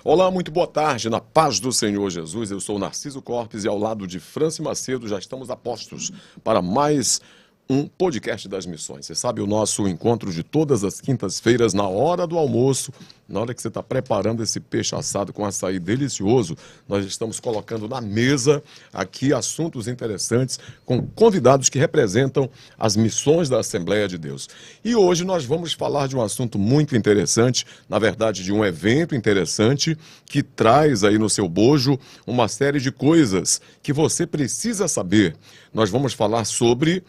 Olá, muito boa tarde, na paz do Senhor Jesus. Eu sou Narciso Corpes e ao lado de Franci Macedo já estamos a postos para mais um podcast das missões. Você sabe, o nosso encontro de todas as quintas-feiras, na hora do almoço, na hora que você está preparando esse peixe assado com açaí delicioso, nós estamos colocando na mesa aqui assuntos interessantes com convidados que representam as missões da Assembleia de Deus. E hoje nós vamos falar de um assunto muito interessante, na verdade de um evento interessante que traz aí no seu bojo uma série de coisas que você precisa saber. Nós vamos falar sobre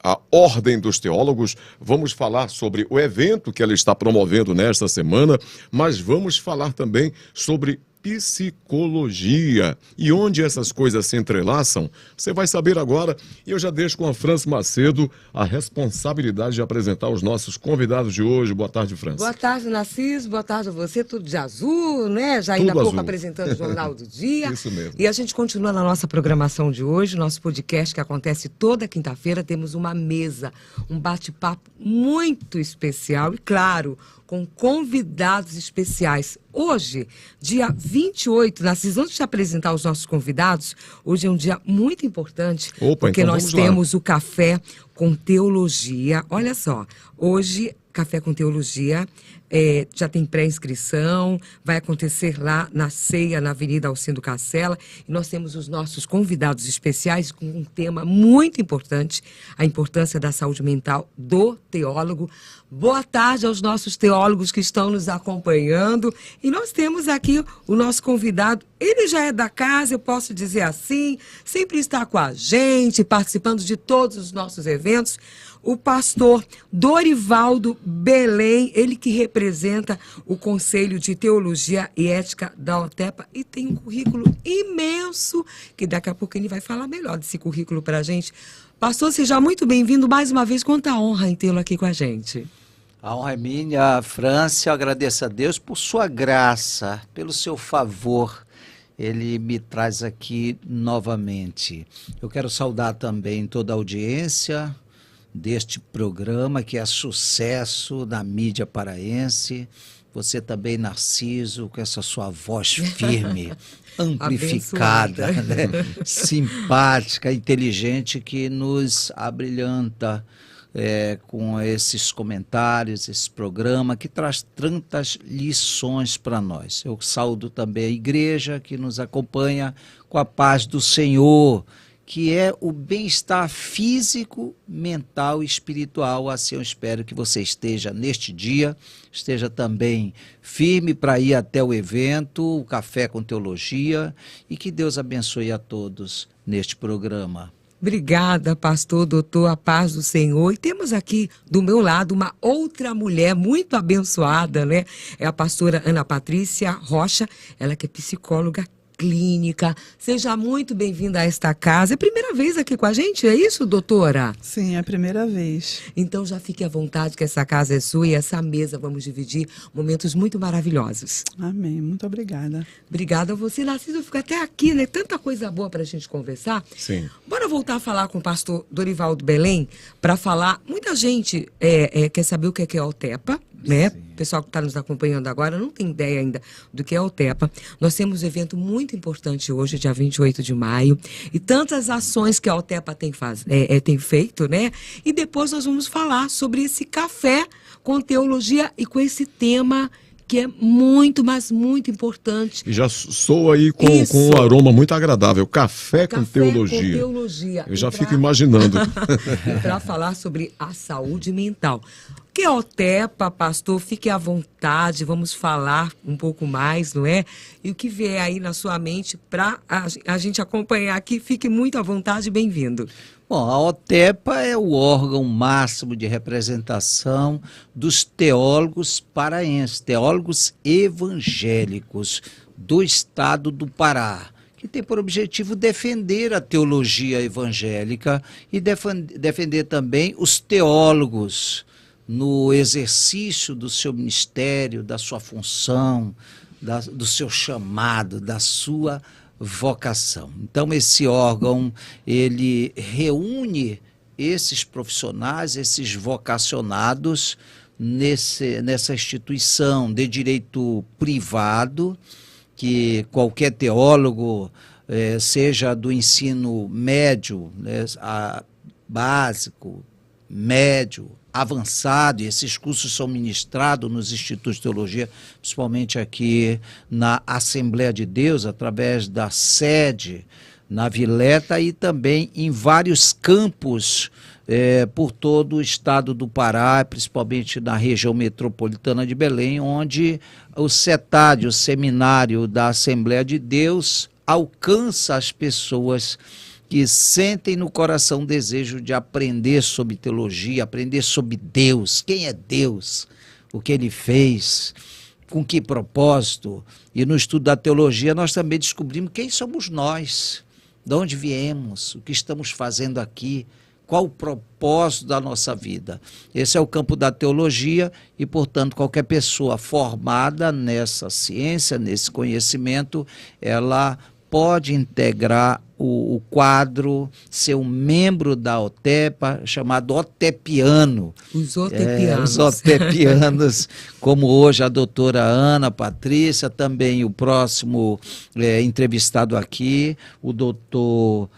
a Ordem dos Teólogos, vamos falar sobre o evento que ela está promovendo nesta semana, mas vamos falar também sobre psicologia. E onde essas coisas se entrelaçam, você vai saber agora. E eu já deixo com a Franci Macedo a responsabilidade de apresentar os nossos convidados de hoje. Boa tarde, Franci. Boa tarde, Narciso. Boa tarde a você. Tudo de azul, né? Já tudo ainda há pouco azul. apresentando o Jornal do Dia. Isso mesmo. E a gente continua na nossa programação de hoje, nosso podcast que acontece toda quinta-feira. Temos uma mesa, um bate-papo muito especial e, claro, com convidados especiais. Hoje, dia 28, Narciso, antes de apresentar os nossos convidados, hoje é um dia muito importante, porque então nós temos o Café com Teologia. Olha só, hoje, Café com Teologia, já tem pré-inscrição, vai acontecer lá na Ceia, na Avenida Alcindo Cacela, e nós temos os nossos convidados especiais com um tema muito importante, a importância da saúde mental do teólogo. Boa tarde aos nossos teólogos que estão nos acompanhando. E nós temos aqui o nosso convidado, ele já é da casa, eu posso dizer assim, sempre está com a gente, participando de todos os nossos eventos, o pastor Dorivaldo Belém, ele que representa o Conselho de Teologia e Ética da OTEPA e tem um currículo imenso, que daqui a pouco ele vai falar melhor desse currículo para a gente. Pastor, seja muito bem-vindo mais uma vez, quanta honra em tê-lo aqui com a gente. A honra é minha, Franci, eu agradeço a Deus por sua graça, pelo seu favor. Ele me traz aqui novamente. Eu quero saudar também toda a audiência deste programa, que é sucesso na mídia paraense. Você também, Narciso, com essa sua voz firme, amplificada, né? Simpática, inteligente, que nos abrilhanta com esses comentários, esse programa que traz tantas lições para nós. Eu saúdo também a igreja que nos acompanha com a paz do Senhor, que é o bem-estar físico, mental e espiritual. Assim eu espero que você esteja neste dia, esteja também firme para ir até o evento, o Café com Teologia, e que Deus abençoe a todos neste programa. Obrigada, pastor, doutor, a paz do Senhor. E temos aqui do meu lado uma outra mulher muito abençoada, né? É a pastora Ana Patrícia Rocha, ela que é psicóloga clínica. Seja muito bem-vinda a esta casa. É a primeira vez aqui com a gente, é isso, doutora? Sim, é a primeira vez. Então já fique à vontade que essa casa é sua e essa mesa vamos dividir momentos muito maravilhosos. Amém, muito obrigada. Obrigada a você, Narciso. Eu fico até aqui, né? Tanta coisa boa pra gente conversar. Sim. Bora voltar a falar com o pastor Dorivaldo Belém para falar. Muita gente quer saber o que é a OTEPA, né? O pessoal que está nos acompanhando agora não tem ideia ainda do que é a OTEPA. Nós temos um evento muito importante hoje, dia 28 de maio, e tantas ações que a OTEPA tem feito, né? E depois nós vamos falar sobre esse café com teologia e com esse tema que é muito, mas muito importante. E já soa aí com um aroma muito agradável, café com teologia. Com teologia. Eu já fico imaginando. Para falar sobre a saúde mental. Que é a OTEPA, pastor, fique à vontade, vamos falar um pouco mais, não é? E o que vier aí na sua mente para a gente acompanhar aqui, fique muito à vontade e bem-vindo. Bom, a OTEPA é o órgão máximo de representação dos teólogos paraenses, teólogos evangélicos do estado do Pará, que tem por objetivo defender a teologia evangélica e defender também os teólogos no exercício do seu ministério, da sua função, do seu chamado, da sua vocação. Então, esse órgão, ele reúne esses profissionais, esses vocacionados, nessa instituição de direito privado, que qualquer teólogo, seja do ensino médio, né, básico, médio, avançado, e esses cursos são ministrados nos institutos de teologia, principalmente aqui na Assembleia de Deus, através da sede na Vileta e também em vários campos por todo o estado do Pará, principalmente na região metropolitana de Belém, onde o CETAD, o Seminário da Assembleia de Deus, alcança as pessoas que sentem no coração o desejo de aprender sobre teologia, aprender sobre Deus, quem é Deus, o que Ele fez, com que propósito. E no estudo da teologia nós também descobrimos quem somos nós, de onde viemos, o que estamos fazendo aqui, qual o propósito da nossa vida. Esse é o campo da teologia e, portanto, qualquer pessoa formada nessa ciência, nesse conhecimento, ela pode integrar o quadro, ser um membro da OTEPA, chamado otepiano. Os otepianos. Os otepianos, como hoje a doutora Ana Patrícia, também o próximo entrevistado aqui, o doutor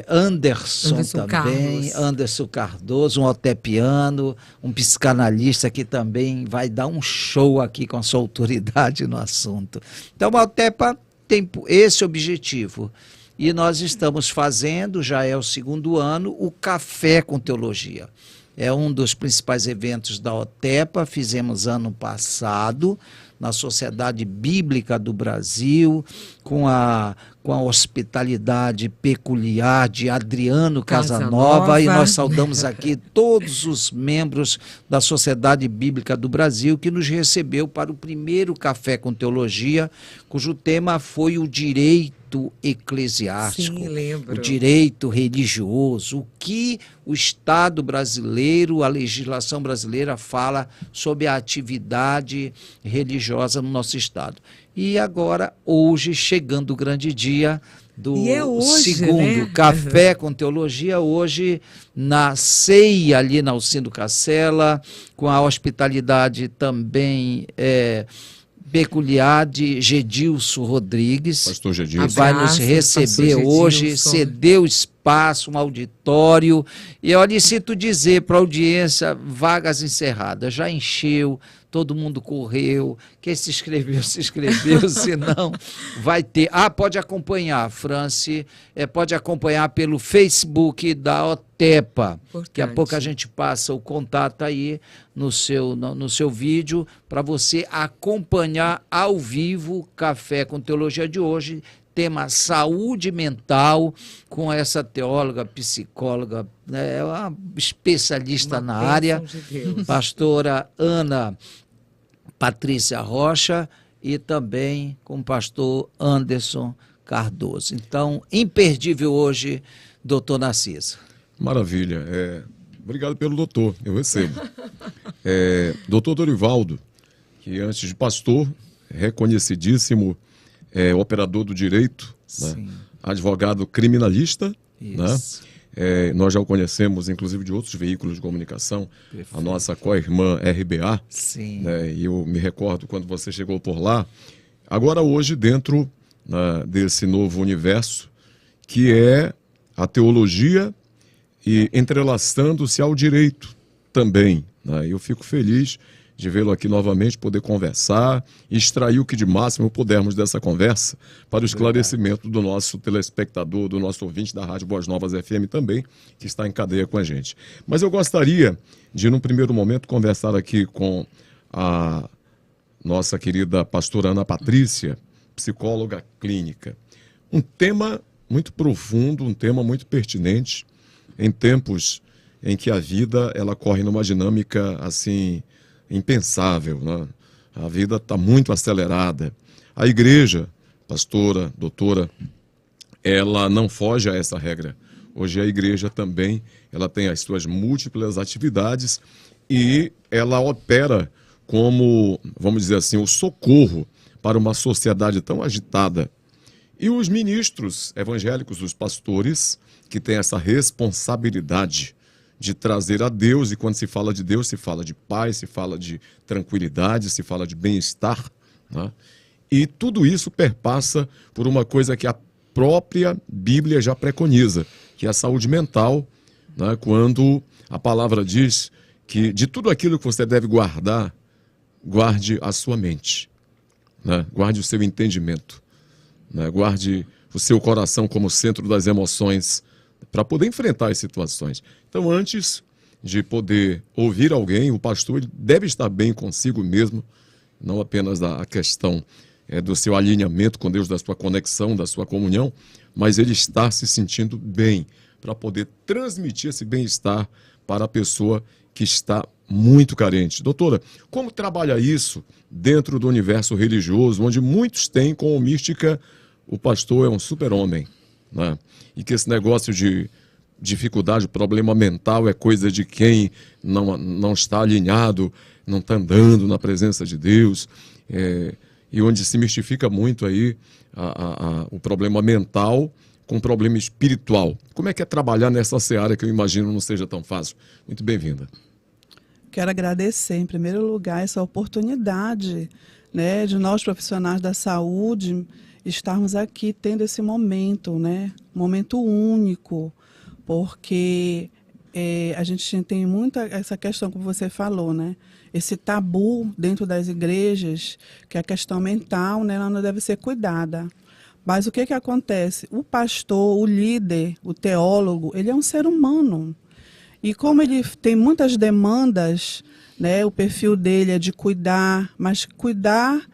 Anderson também, Carlos. Anderson Cardoso, um otepiano, um psicanalista que também vai dar um show aqui com a sua autoridade no assunto. Então a OTEPA tem esse objetivo. E nós estamos fazendo, já é o 2º ano, o Café com Teologia. É um dos principais eventos da OTEPA, fizemos ano passado, na Sociedade Bíblica do Brasil, com a hospitalidade peculiar de Adriano Casanova, e nós saudamos aqui todos os membros da Sociedade Bíblica do Brasil, que nos recebeu para o primeiro Café com Teologia, cujo tema foi o direito eclesiástico. Sim, lembro. O direito religioso, o que o Estado brasileiro, a legislação brasileira fala sobre a atividade religiosa no nosso Estado. E agora, hoje, chegando o grande dia do hoje, 2º né? Café com Teologia, hoje na ceia ali na Alcindo Cacela, com a hospitalidade também peculiar de Gedilson Rodrigues, Pastor que Gedilson. vai nos Abraço, receber Pastor hoje, Gedilson. cedeu espaço, um auditório, e olha, sinto dizer para a audiência, vagas encerradas, já encheu, todo mundo correu, quem se inscreveu, se não, vai ter. Pode acompanhar, Franci, pode acompanhar pelo Facebook da OTEPA. Daqui a pouco a gente passa o contato aí no seu vídeo, para você acompanhar ao vivo o Café com Teologia de hoje, tema saúde mental, com essa teóloga, psicóloga, né, uma especialista na área, pastora Ana Patrícia Rocha, e também com o pastor Anderson Cardoso. Então, imperdível hoje, doutor Narciso. Maravilha. Obrigado pelo doutor, eu recebo. Doutor Dorivaldo, que antes de pastor, reconhecidíssimo operador do direito, né? Advogado criminalista, né? Nós já o conhecemos, inclusive, de outros veículos de comunicação. Perfeito. A nossa co-irmã RBA. Sim. Né? E eu me recordo quando você chegou por lá. Agora, hoje, dentro desse novo universo, que é a teologia e entrelaçando-se ao direito também. Né? Eu fico feliz de vê-lo aqui novamente, poder conversar, extrair o que de máximo pudermos dessa conversa para o esclarecimento do nosso telespectador, do nosso ouvinte da Rádio Boas Novas FM também, que está em cadeia com a gente. Mas eu gostaria de, num primeiro momento, conversar aqui com a nossa querida pastora Ana Patrícia, psicóloga clínica. Um tema muito profundo, um tema muito pertinente, em tempos em que a vida ela corre numa dinâmica assim impensável, né? A vida está muito acelerada. A igreja, pastora, doutora, ela não foge a essa regra. Hoje a igreja também ela tem as suas múltiplas atividades e ela opera como, vamos dizer assim, o socorro para uma sociedade tão agitada. E os ministros evangélicos, os pastores, que têm essa responsabilidade de trazer a Deus, e quando se fala de Deus, se fala de paz, se fala de tranquilidade, se fala de bem-estar, né? E tudo isso perpassa por uma coisa que a própria Bíblia já preconiza, que é a saúde mental, né? Quando a palavra diz que de tudo aquilo que você deve guardar, guarde a sua mente, né? Guarde o seu entendimento, né? Guarde o seu coração como centro das emoções, para poder enfrentar as situações. Então, antes de poder ouvir alguém, o pastor ele deve estar bem consigo mesmo, não apenas a questão do seu alinhamento com Deus, da sua conexão, da sua comunhão, mas ele está se sentindo bem, para poder transmitir esse bem-estar para a pessoa que está muito carente. Doutora, como trabalha isso dentro do universo religioso, onde muitos têm como mística o pastor é um super-homem, né? E que esse negócio de dificuldade, problema mental é coisa de quem não está alinhado, não está andando na presença de Deus, e onde se mistifica muito aí o problema mental com o problema espiritual. Como é que é trabalhar nessa seara que eu imagino não seja tão fácil? Muito bem-vinda. Quero agradecer, em primeiro lugar, essa oportunidade, né, de nós profissionais da saúde estarmos aqui tendo esse momento, né, momento único, porque a gente tem muita essa questão, como você falou, né, esse tabu dentro das igrejas, que é a questão mental, né, ela não deve ser cuidada. Mas o que acontece? O pastor, o líder, o teólogo, ele é um ser humano. E como ele tem muitas demandas, né, o perfil dele é de cuidar, mas cuidar,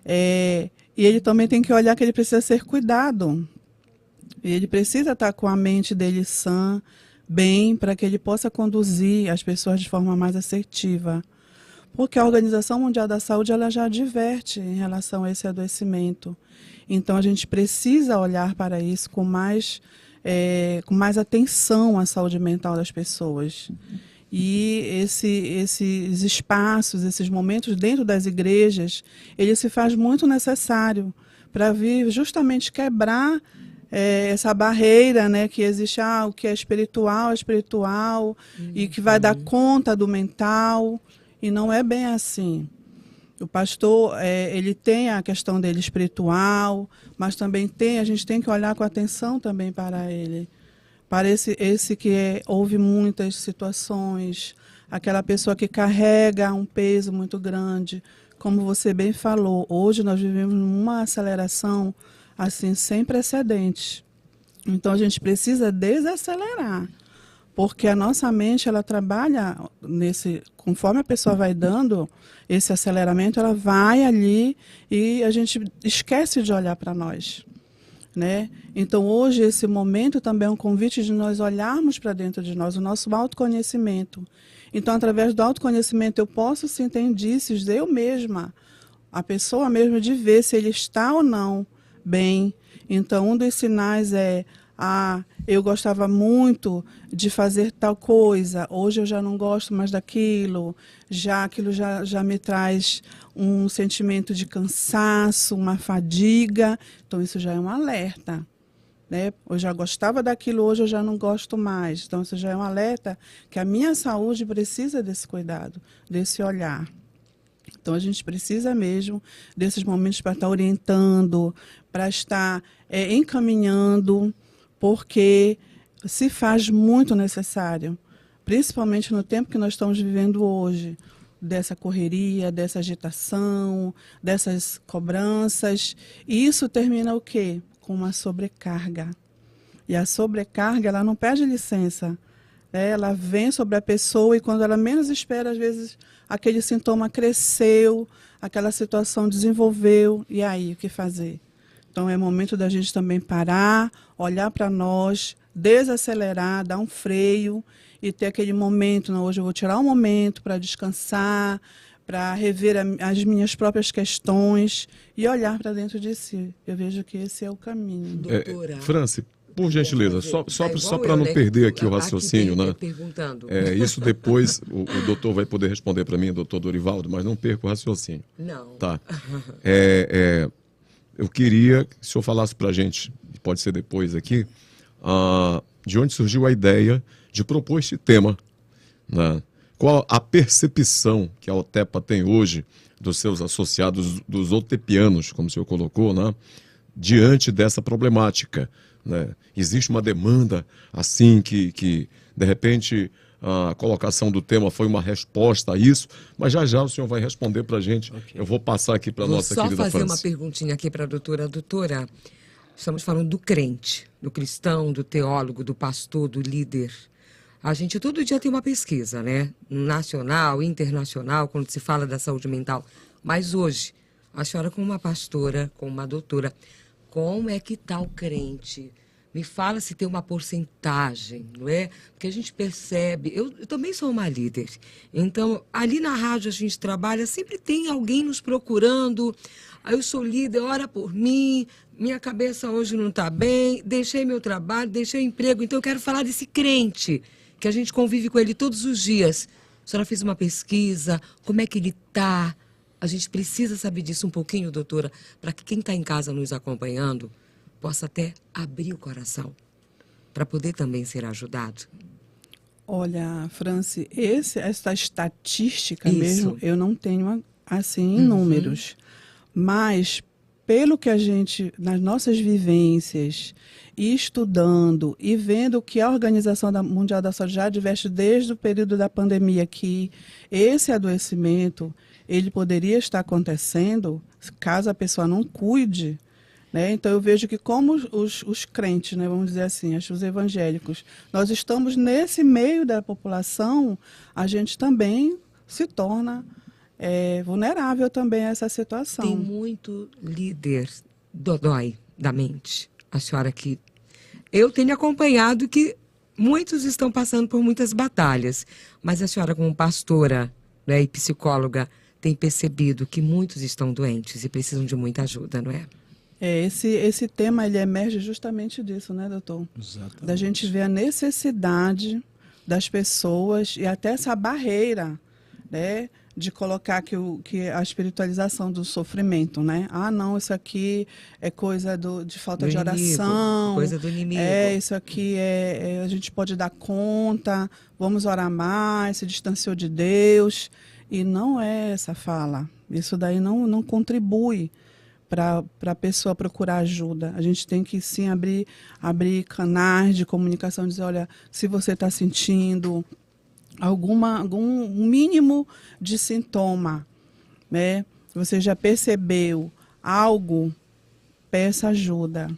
e ele também tem que olhar que ele precisa ser cuidado. E ele precisa estar com a mente dele sã, bem, para que ele possa conduzir as pessoas de forma mais assertiva. Porque a Organização Mundial da Saúde ela já adverte em relação a esse adoecimento. Então, a gente precisa olhar para isso com mais atenção à saúde mental das pessoas. E esses espaços, esses momentos dentro das igrejas, ele se faz muito necessário para vir justamente quebrar essa barreira, né, que existe, o que é espiritual, e que vai dar conta do mental, e não é bem assim. O pastor, ele tem a questão dele espiritual, mas também a gente tem que olhar com atenção também para ele. Para esse que houve muitas situações, aquela pessoa que carrega um peso muito grande. Como você bem falou, hoje nós vivemos numa aceleração assim, sem precedentes. Então a gente precisa desacelerar. Porque a nossa mente, ela trabalha conforme a pessoa vai dando esse aceleramento, ela vai ali e a gente esquece de olhar para nós, né? Então, hoje, esse momento também é um convite de nós olharmos para dentro de nós, o nosso autoconhecimento. Então, através do autoconhecimento, eu posso sim ter indícios, eu mesma, a pessoa mesma, de ver se ele está ou não bem. Então, um dos sinais é... eu gostava muito de fazer tal coisa, hoje eu já não gosto mais daquilo, aquilo já me traz um sentimento de cansaço, uma fadiga, então isso já é um alerta, né? Eu já gostava daquilo, hoje eu já não gosto mais, então isso já é um alerta que a minha saúde precisa desse cuidado, desse olhar. Então, a gente precisa mesmo desses momentos para estar orientando, para estar encaminhando, porque se faz muito necessário, principalmente no tempo que nós estamos vivendo hoje, dessa correria, dessa agitação, dessas cobranças. E isso termina o quê? Com uma sobrecarga. E a sobrecarga, ela não pede licença. Ela vem sobre a pessoa e quando ela menos espera, às vezes, aquele sintoma cresceu, aquela situação desenvolveu. E aí, o que fazer? Então, é momento da gente também parar, olhar para nós, desacelerar, dar um freio e ter aquele momento. Não, hoje eu vou tirar um momento para descansar, para rever as minhas próprias questões e olhar para dentro de si. Eu vejo que esse é o caminho. Doutora. Franci, por gentileza, só para não perder aqui o raciocínio, né? Perguntando. Isso depois o doutor vai poder responder para mim, doutor Dorivaldo, mas não perca o raciocínio. Não. Tá. Eu queria que o senhor falasse para a gente, pode ser depois aqui, de onde surgiu a ideia de propor este tema, né? Qual a percepção que a OTEPA tem hoje dos seus associados, dos otepianos, como o senhor colocou, né? Diante dessa problemática, né? Existe uma demanda assim que de repente, a colocação do tema foi uma resposta a isso, mas já já o senhor vai responder para a gente. Okay. Eu vou passar aqui para a nossa querida Franci. Vou só fazer uma perguntinha aqui para a doutora. Doutora, estamos falando do crente, do cristão, do teólogo, do pastor, do líder. A gente todo dia tem uma pesquisa, né? Nacional, internacional, quando se fala da saúde mental. Mas hoje, a senhora como uma pastora, como uma doutora, como é que está o crente? Me fala se tem uma porcentagem, não é? Porque a gente percebe... Eu também sou uma líder. Então, ali na rádio a gente trabalha, sempre tem alguém nos procurando. Aí eu sou líder, ora por mim, minha cabeça hoje não está bem, deixei meu trabalho, deixei o emprego. Então, eu quero falar desse crente, que a gente convive com ele todos os dias. A senhora fez uma pesquisa, como é que ele está? A gente precisa saber disso um pouquinho, doutora, para que quem está em casa nos acompanhando possa até abrir o coração, para poder também ser ajudado. Olha, Franci, essa estatística mesmo, eu não tenho assim em números, mas pelo que a gente, nas nossas vivências, e estudando e vendo que a Organização Mundial da Saúde já adverte desde o período da pandemia que esse adoecimento, ele poderia estar acontecendo caso a pessoa não cuide, né? Então eu vejo que como os crentes, né, vamos dizer assim, os evangélicos, nós estamos nesse meio da população, a gente também se torna vulnerável também a essa situação. Tem muito líder dodói da mente. A senhora que... Eu tenho acompanhado que muitos estão passando por muitas batalhas, mas a senhora como pastora, né, e psicóloga tem percebido que muitos estão doentes e precisam de muita ajuda, não é? Esse tema ele emerge justamente disso, né, doutor? Exatamente. Da gente ver a necessidade das pessoas e até essa barreira, né, de colocar que a espiritualização do sofrimento, né? Ah, não, isso aqui é coisa de falta de oração. Coisa do inimigo. Isso aqui a gente pode dar conta, vamos orar mais, se distanciou de Deus. E não é essa fala. Isso daí não contribui para a pessoa procurar ajuda. A gente tem que sim abrir canais de comunicação, dizer, olha, se você está sentindo algum mínimo de sintoma, né? Você já percebeu algo, peça ajuda.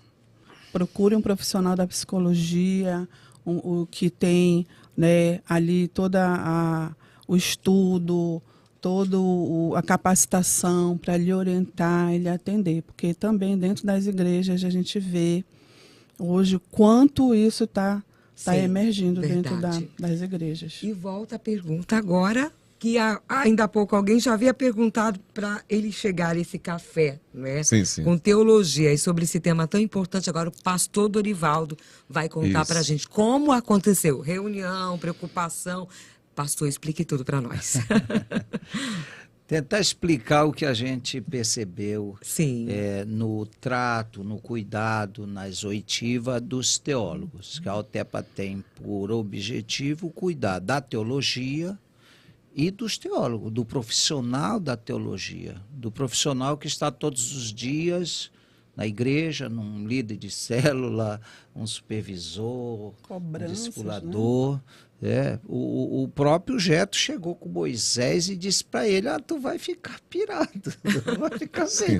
Procure um profissional da psicologia, o que tem, né, ali toda o estudo, toda a capacitação para lhe orientar e lhe atender. Porque também dentro das igrejas a gente vê hoje quanto isso está emergindo dentro das igrejas. E volta a pergunta agora, que ainda há pouco alguém já havia perguntado para ele chegar a esse café, né? Sim, sim. Com teologia e sobre esse tema tão importante. Agora o pastor Dorivaldo vai contar para a gente como aconteceu. Reunião, preocupação. Pastor, explique tudo para nós. Tentar explicar o que a gente percebeu no trato, no cuidado, nas oitivas dos teólogos, que a OTEPA tem por objetivo cuidar da teologia e dos teólogos, do profissional da teologia, do profissional que está todos os dias na igreja, num líder de célula, um supervisor, um discipulador, né? O próprio Jeto chegou com Moisés e disse para ele, tu vai ficar pirado, tu vai ficar assim.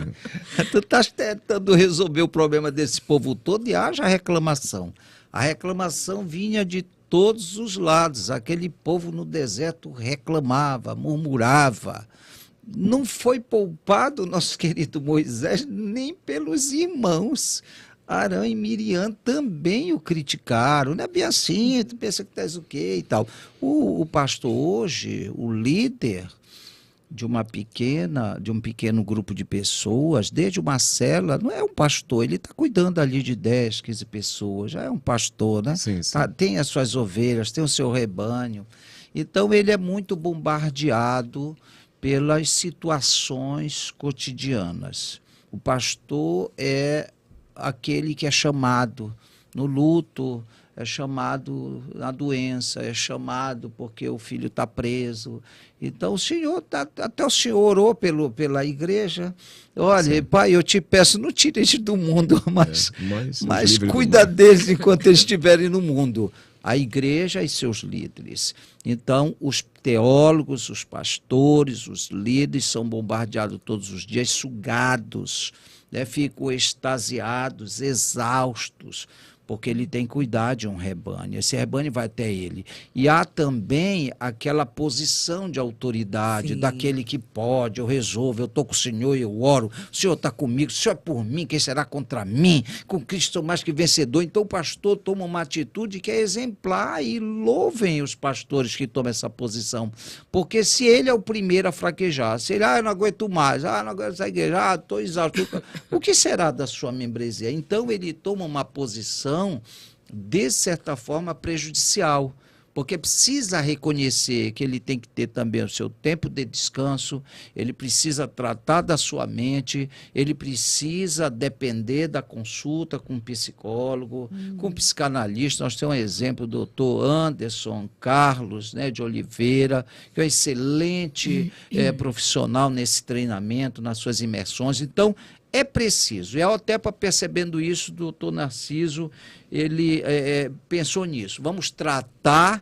Tu estás tentando resolver o problema desse povo todo e haja reclamação. A reclamação vinha de todos os lados, aquele povo no deserto reclamava, murmurava. Não foi poupado nosso querido Moisés nem pelos irmãos. Arão e Miriam também o criticaram. Não é bem assim, tu pensa que tu és o quê e tal. O pastor hoje, o líder de um pequeno grupo de pessoas, desde uma célula, não é um pastor, ele está cuidando ali de 10, 15 pessoas, já é um pastor, né? Sim, sim. Tem as suas ovelhas, tem o seu rebanho. Então ele é muito bombardeado pelas situações cotidianas. O pastor é aquele que é chamado no luto, é chamado na doença, é chamado porque o filho está preso. Então o Senhor, até o Senhor orou pela igreja. Olha, Sim. Pai, eu te peço, não tire eles do mundo, mas livre do cuida mal. deles enquanto eles estiverem no mundo. A igreja e seus líderes. Então, os teólogos, os pastores, os líderes são bombardeados todos os dias, sugados, né? Ficam extasiados, exaustos, porque ele tem que cuidar de um rebanho. Esse rebanho vai até ele. E há também aquela posição de autoridade, Sim. daquele que pode, eu resolvo, eu estou com o Senhor, eu oro, o Senhor está comigo, o Senhor é por mim, quem será contra mim? Com Cristo sou mais que vencedor. Então o pastor toma uma atitude que é exemplar, e louvem os pastores que tomam essa posição. Porque se ele é o primeiro a fraquejar, se ele, eu não aguento mais, não aguento essa igreja, estou exausto, o que será da sua membresia? Então ele toma uma posição de certa forma prejudicial, porque precisa reconhecer que ele tem que ter também o seu tempo de descanso, ele precisa tratar da sua mente, ele precisa depender da consulta com um psicólogo, com um psicanalista. Nós temos um exemplo do doutor Anderson Carlos, né, de Oliveira, que é um excelente profissional nesse treinamento, nas suas imersões. Então, é preciso, e a OTEPA, percebendo isso, o doutor Narciso, ele pensou nisso. Vamos tratar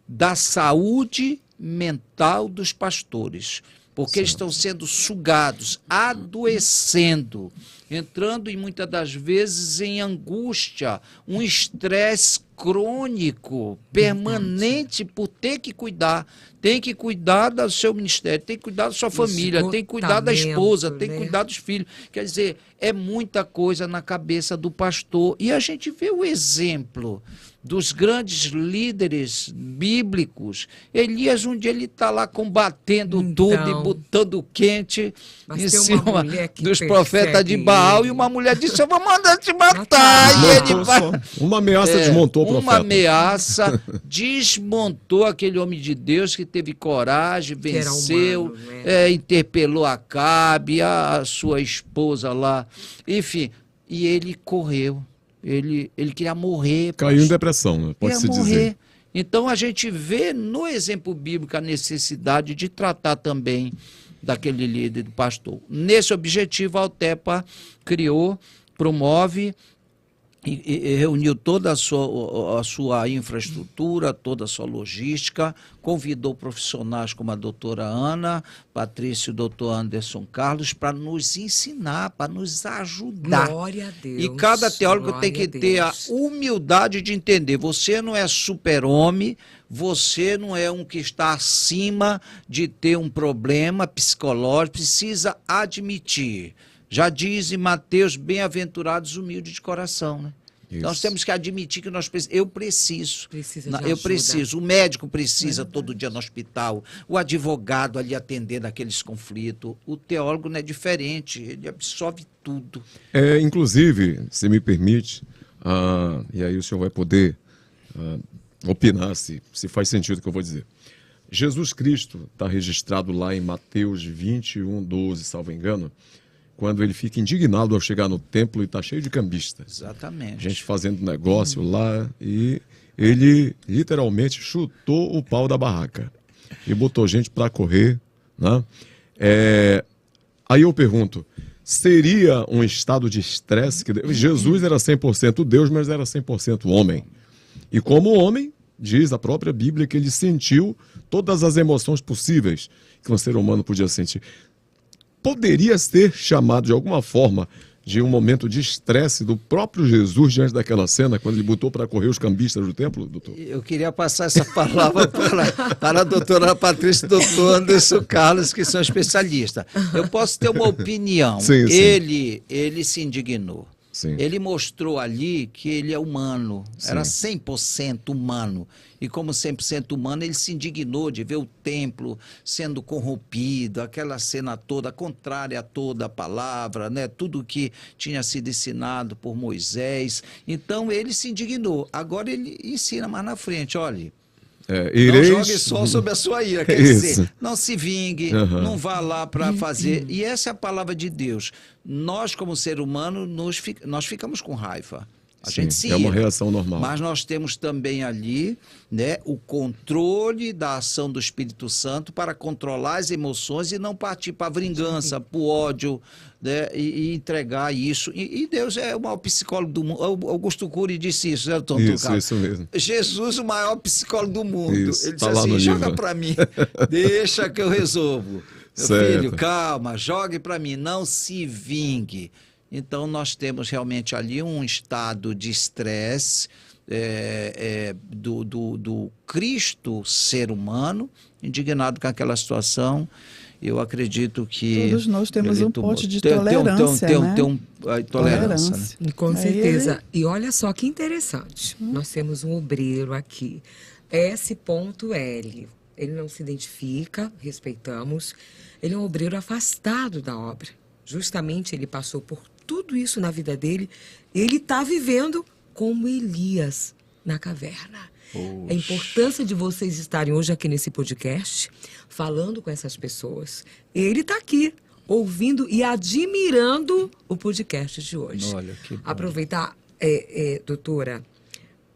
da saúde mental dos pastores, porque eles estão sendo sugados, adoecendo, entrando, e muitas das vezes, em angústia, um estresse crônico, permanente, por ter que cuidar. Tem que cuidar do seu ministério, tem que cuidar da sua família, tem que cuidar da esposa, tem que cuidar dos filhos. Quer dizer, é muita coisa na cabeça do pastor. E a gente vê o exemplo dos grandes líderes bíblicos. Elias, um dia ele está lá combatendo tudo e botando quente em cima dos profetas de Baal, e uma mulher disse, eu vou mandar te matar. E ele vai... Uma ameaça desmontou o profeta. Uma ameaça desmontou aquele homem de Deus que teve coragem, venceu, humano, né? Interpelou Acabe, a sua esposa lá, enfim, e ele correu. Ele queria morrer. Caiu em depressão, né? Pode-se dizer. Então a gente vê no exemplo bíblico a necessidade de tratar também daquele líder, do pastor. Nesse objetivo, a OTEPA criou, promove e reuniu toda a sua infraestrutura, toda a sua logística, convidou profissionais como a doutora Ana Patrícia e o doutor Anderson Carlos para nos ensinar, para nos ajudar. Glória a Deus. E cada teólogo tem que ter a humildade de entender, você não é super-homem, você não é um que está acima de ter um problema psicológico, precisa admitir. Já diz em Mateus, bem-aventurados humildes de coração, né? Isso. Nós temos que admitir que nós precisamos. Eu preciso. Eu preciso. O médico precisa todo dia no hospital. O advogado ali atendendo aqueles conflitos. O teólogo não é diferente. Ele absorve tudo. Inclusive, se me permite, e aí o senhor vai poder opinar se faz sentido o que eu vou dizer. Jesus Cristo está registrado lá em Mateus 21:12, salvo engano, quando ele fica indignado ao chegar no templo e está cheio de cambistas. Exatamente. Gente fazendo negócio lá, e ele literalmente chutou o pau da barraca e botou gente para correr, né? Aí eu pergunto, seria um estado de estresse? Jesus era 100% Deus, mas era 100% homem. E como homem, diz a própria Bíblia que ele sentiu todas as emoções possíveis que um ser humano podia sentir. Poderia ser chamado de alguma forma de um momento de estresse do próprio Jesus diante daquela cena, quando ele botou para correr os cambistas do templo, doutor? Eu queria passar essa palavra para a doutora Patrícia e o doutor Anderson Carlos, que são especialistas. Eu posso ter uma opinião. Sim. Ele se indignou. Sim. Ele mostrou ali que ele é humano, Sim. era 100% humano. E como 100% humano, ele se indignou de ver o templo sendo corrompido, aquela cena toda, contrária a toda a palavra, né? Tudo que tinha sido ensinado por Moisés. Então ele se indignou. Agora ele ensina mais na frente, olha... Não jogue sol sobre a sua ira, quer dizer, não se vingue, não vá lá para fazer. E essa é a palavra de Deus. Nós, como ser humano, nós ficamos com raiva. A Sim, gente se é uma ira. reação normal. Mas nós temos também ali, né, o controle da ação do Espírito Santo para controlar as emoções e não partir para a vingança, para o ódio, né, e entregar isso. E Deus é o maior psicólogo do mundo. Augusto Cury disse isso, né, Tom Tucano? Isso mesmo. Jesus, o maior psicólogo do mundo. Isso, Ele tá disse lá no assim, joga livro. para mim, deixa que eu resolvo. Meu Certo. filho, calma, jogue para mim, não se vingue. Então, nós temos realmente ali um estado de estresse do Cristo ser humano, indignado com aquela situação. Eu acredito que... Todos nós temos ele um tomou- pote de tolerância, né? Tolerância, né? Com Aí certeza. E olha só que interessante. Nós temos um obreiro aqui. S. L. Ele não se identifica, respeitamos. Ele é um obreiro afastado da obra. Justamente ele passou por tudo isso na vida dele. Ele está vivendo como Elias na caverna. A importância de vocês estarem hoje aqui nesse podcast, falando com essas pessoas. Ele está aqui, ouvindo e admirando o podcast de hoje. Olha, que bom. Aproveitar, doutora,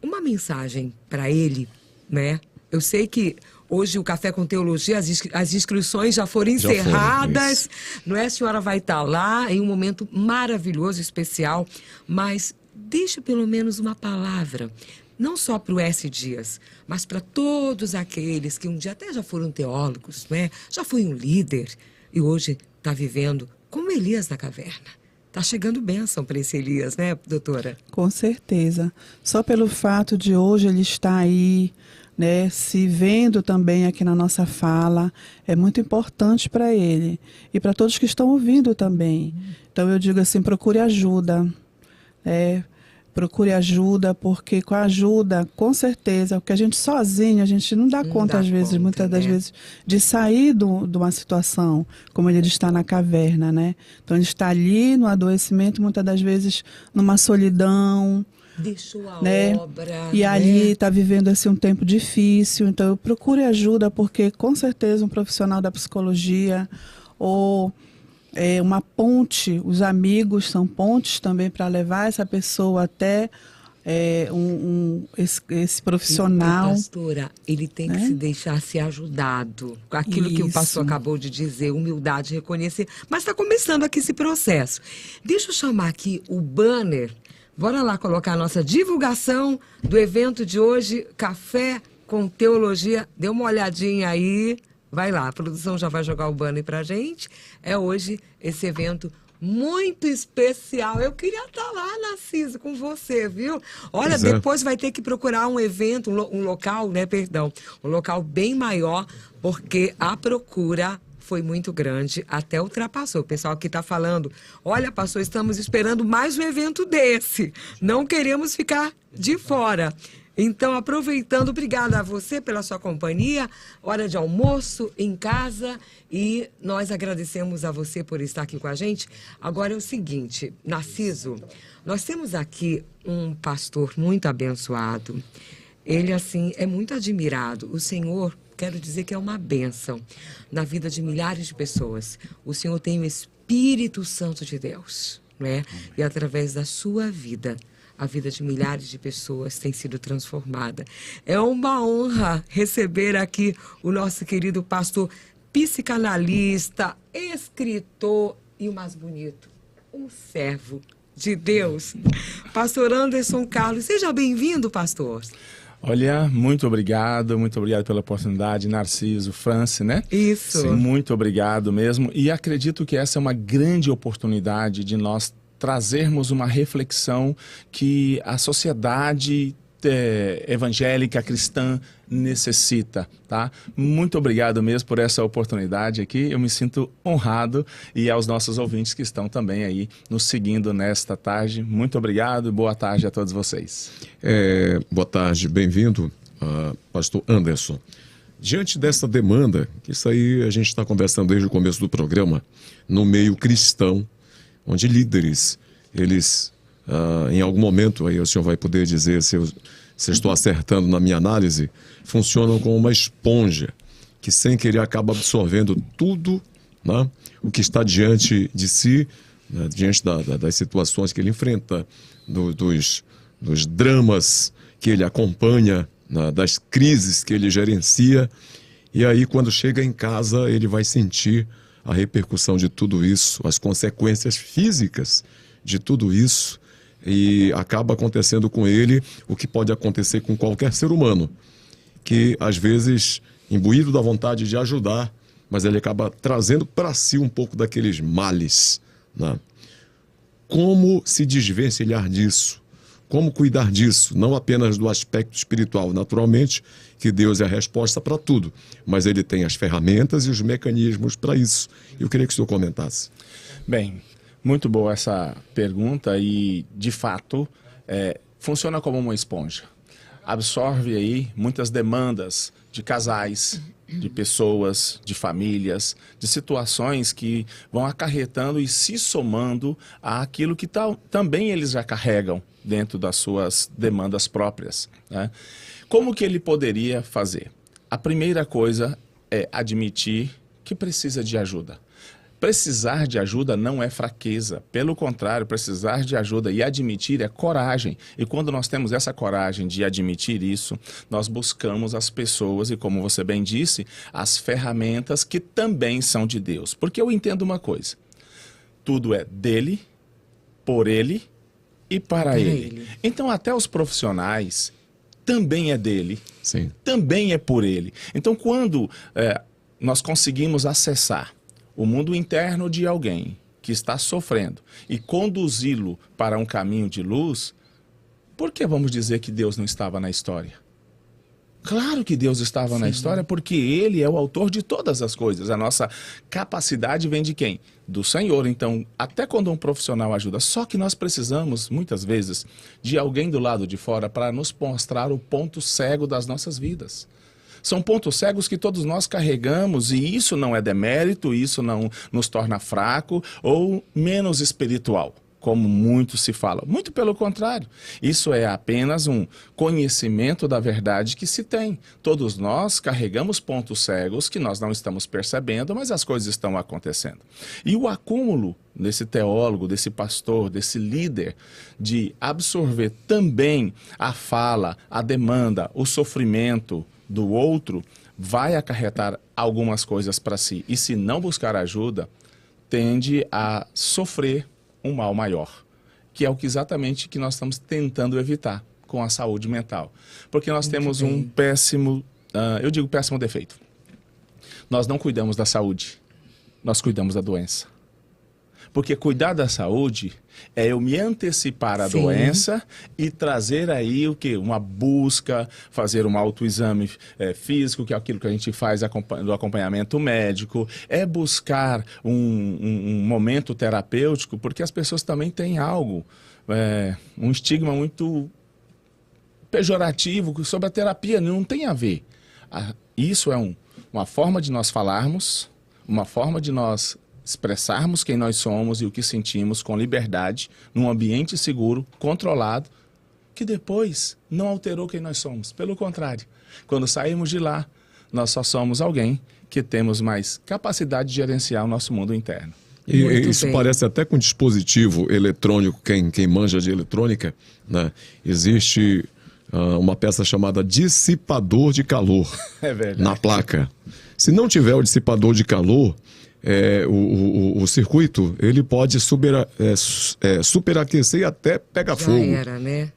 uma mensagem para ele, né? Eu sei que hoje o Café com Teologia, as inscrições já foram Já foram, encerradas, não é? A senhora vai estar lá em um momento maravilhoso, especial, mas deixe pelo menos uma palavra, não só para o S. Dias, mas para todos aqueles que um dia até já foram teólogos, né? Já foi um líder e hoje está vivendo como Elias na caverna. Está chegando bênção para esse Elias, né, doutora? Com certeza. Só pelo fato de hoje ele estar aí, né, se vendo também aqui na nossa fala, é muito importante para ele e para todos que estão ouvindo também. Então eu digo assim, procure ajuda, procure ajuda, porque com a ajuda, com certeza, porque a gente sozinho, a gente não dá conta às vezes, muitas das vezes, de sair de uma situação, como ele está na caverna, né? Então ele está ali no adoecimento, muitas das vezes numa solidão, Deixou a né? obra. E né? ali está vivendo assim, um tempo difícil. Então, eu procure ajuda, porque com certeza um profissional da psicologia ou uma ponte, os amigos são pontes também para levar essa pessoa até esse profissional. E, pastora, ele tem que né? se deixar ser ajudado. Aquilo que o pastor Isso. acabou de dizer, humildade, reconhecer. Mas está começando aqui esse processo. Deixa eu chamar aqui o banner. Bora lá colocar a nossa divulgação do evento de hoje, Café com Teologia. Dê uma olhadinha aí. Vai lá, a produção já vai jogar o banner pra gente. É hoje esse evento muito especial. Eu queria estar lá, Narciso, com você, viu? Olha, Pois é. depois vai ter que procurar um evento, um local, né, perdão, um local bem maior, porque a procura foi muito grande, até ultrapassou. O pessoal aqui está falando, olha, pastor, estamos esperando mais um evento desse. Não queremos ficar de fora. Então, aproveitando, obrigada a você pela sua companhia, hora de almoço em casa, e nós agradecemos a você por estar aqui com a gente. Agora é o seguinte, Narciso, nós temos aqui um pastor muito abençoado. Ele, assim, é muito admirado. O Senhor, quero dizer que é uma bênção na vida de milhares de pessoas. O Senhor tem o Espírito Santo de Deus, né? E através da sua vida, a vida de milhares de pessoas tem sido transformada. É uma honra receber aqui o nosso querido pastor psicanalista, escritor e o mais bonito, um servo de Deus, pastor Anderson Carlos. Seja bem-vindo, pastor. Olha, muito obrigado pela oportunidade, Narciso, Franci, né? Isso. Sim, muito obrigado mesmo. E acredito que essa é uma grande oportunidade de nós trazermos uma reflexão que a sociedade evangélica, cristã, necessita, tá? Muito obrigado mesmo por essa oportunidade aqui, eu me sinto honrado, e aos nossos ouvintes que estão também aí nos seguindo nesta tarde, muito obrigado e boa tarde a todos vocês. Boa tarde, bem-vindo, pastor Anderson. Diante dessa demanda, isso aí a gente está conversando desde o começo do programa, no meio cristão, onde líderes, eles, em algum momento, aí o senhor vai poder dizer se eu estou acertando na minha análise, funcionam como uma esponja, que sem querer acaba absorvendo tudo, né, o que está diante de si, né, diante das situações que ele enfrenta, dos dramas que ele acompanha, das crises que ele gerencia. E aí, quando chega em casa, ele vai sentir a repercussão de tudo isso, as consequências físicas de tudo isso. E acaba acontecendo com ele o que pode acontecer com qualquer ser humano, que às vezes, imbuído da vontade de ajudar, mas ele acaba trazendo para si um pouco daqueles males, né? Como se desvencilhar disso? Como cuidar disso? Não apenas do aspecto espiritual. Naturalmente que Deus é a resposta para tudo, mas ele tem as ferramentas e os mecanismos para isso. Eu queria que o senhor comentasse. Bem, muito boa essa pergunta e, de fato, funciona como uma esponja. Absorve aí muitas demandas de casais, de pessoas, de famílias, de situações que vão acarretando e se somando àquilo que também eles já carregam dentro das suas demandas próprias, né? Como que ele poderia fazer? A primeira coisa é admitir que precisa de ajuda. Precisar de ajuda não é fraqueza, pelo contrário, precisar de ajuda e admitir é coragem. E quando nós temos essa coragem de admitir isso, nós buscamos as pessoas e, como você bem disse, as ferramentas que também são de Deus. Porque eu entendo uma coisa, tudo é dele, por ele e para ele. Então até os profissionais também é dele, Sim. também é por ele. Então quando nós conseguimos acessar o mundo interno de alguém que está sofrendo e conduzi-lo para um caminho de luz, por que vamos dizer que Deus não estava na história? Claro que Deus estava na história, porque Ele é o autor de todas as coisas. A nossa capacidade vem de quem? Do Senhor. Então, até quando um profissional ajuda, só que nós precisamos, muitas vezes, de alguém do lado de fora para nos mostrar o ponto cego das nossas vidas. São pontos cegos que todos nós carregamos e isso não é demérito, isso não nos torna fraco ou menos espiritual, como muito se fala. Muito pelo contrário, isso é apenas um conhecimento da verdade que se tem. Todos nós carregamos pontos cegos que nós não estamos percebendo, mas as coisas estão acontecendo. E o acúmulo desse teólogo, desse pastor, desse líder, de absorver também a fala, a demanda, o sofrimento do outro, vai acarretar algumas coisas para si. E se não buscar ajuda, tende a sofrer um mal maior, que é o que exatamente que nós estamos tentando evitar com a saúde mental. Porque nós temos um péssimo, eu digo péssimo defeito. Nós não cuidamos da saúde, nós cuidamos da doença. Porque cuidar da saúde é eu me antecipar à doença e trazer aí o quê? Uma busca, fazer um autoexame físico, que é aquilo que a gente faz do acompanhamento médico, é buscar um momento terapêutico, porque as pessoas também têm algo, um estigma muito pejorativo sobre a terapia, não tem a ver. Isso é uma forma de nós falarmos, uma forma de nós expressarmos quem nós somos e o que sentimos com liberdade, num ambiente seguro, controlado, que depois não alterou quem nós somos. Pelo contrário, quando saímos de lá, nós só somos alguém que temos mais capacidade de gerenciar o nosso mundo interno. E isso parece até com dispositivo eletrônico, quem manja de eletrônica, né? Existe uma peça chamada dissipador de calor na placa. Se não tiver o dissipador de calor, o circuito ele pode superaquecer e até pegar fogo. Já era, né?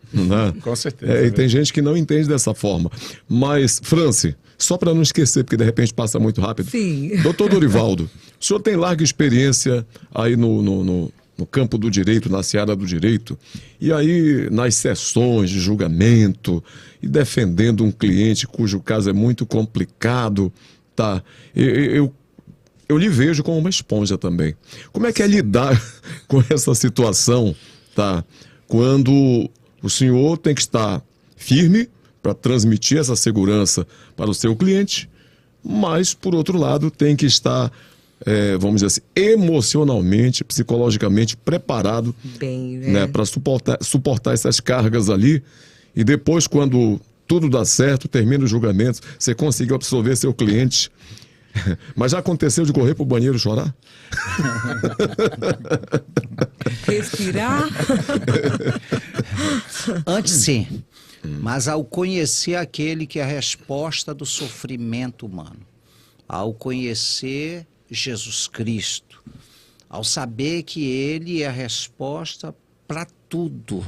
Com certeza. E tem gente que não entende dessa forma. Mas, Franci, só para não esquecer, porque de repente passa muito rápido. Sim. Doutor Dorivaldo, o senhor tem larga experiência aí no campo do direito, na seara do direito, e aí nas sessões de julgamento, e defendendo um cliente cujo caso é muito complicado, tá? Eu lhe vejo como uma esponja também. Como é que é lidar com essa situação, tá? Quando o senhor tem que estar firme para transmitir essa segurança para o seu cliente, mas, por outro lado, tem que estar, vamos dizer assim, emocionalmente, psicologicamente preparado, bem, né? Para suportar essas cargas ali. E depois, quando tudo dá certo, termina o julgamento, você conseguiu absorver seu cliente, Mas já aconteceu de correr pro banheiro chorar? Respirar. Antes sim, mas ao conhecer aquele que é a resposta do sofrimento humano, ao conhecer Jesus Cristo, ao saber que ele é a resposta para tudo,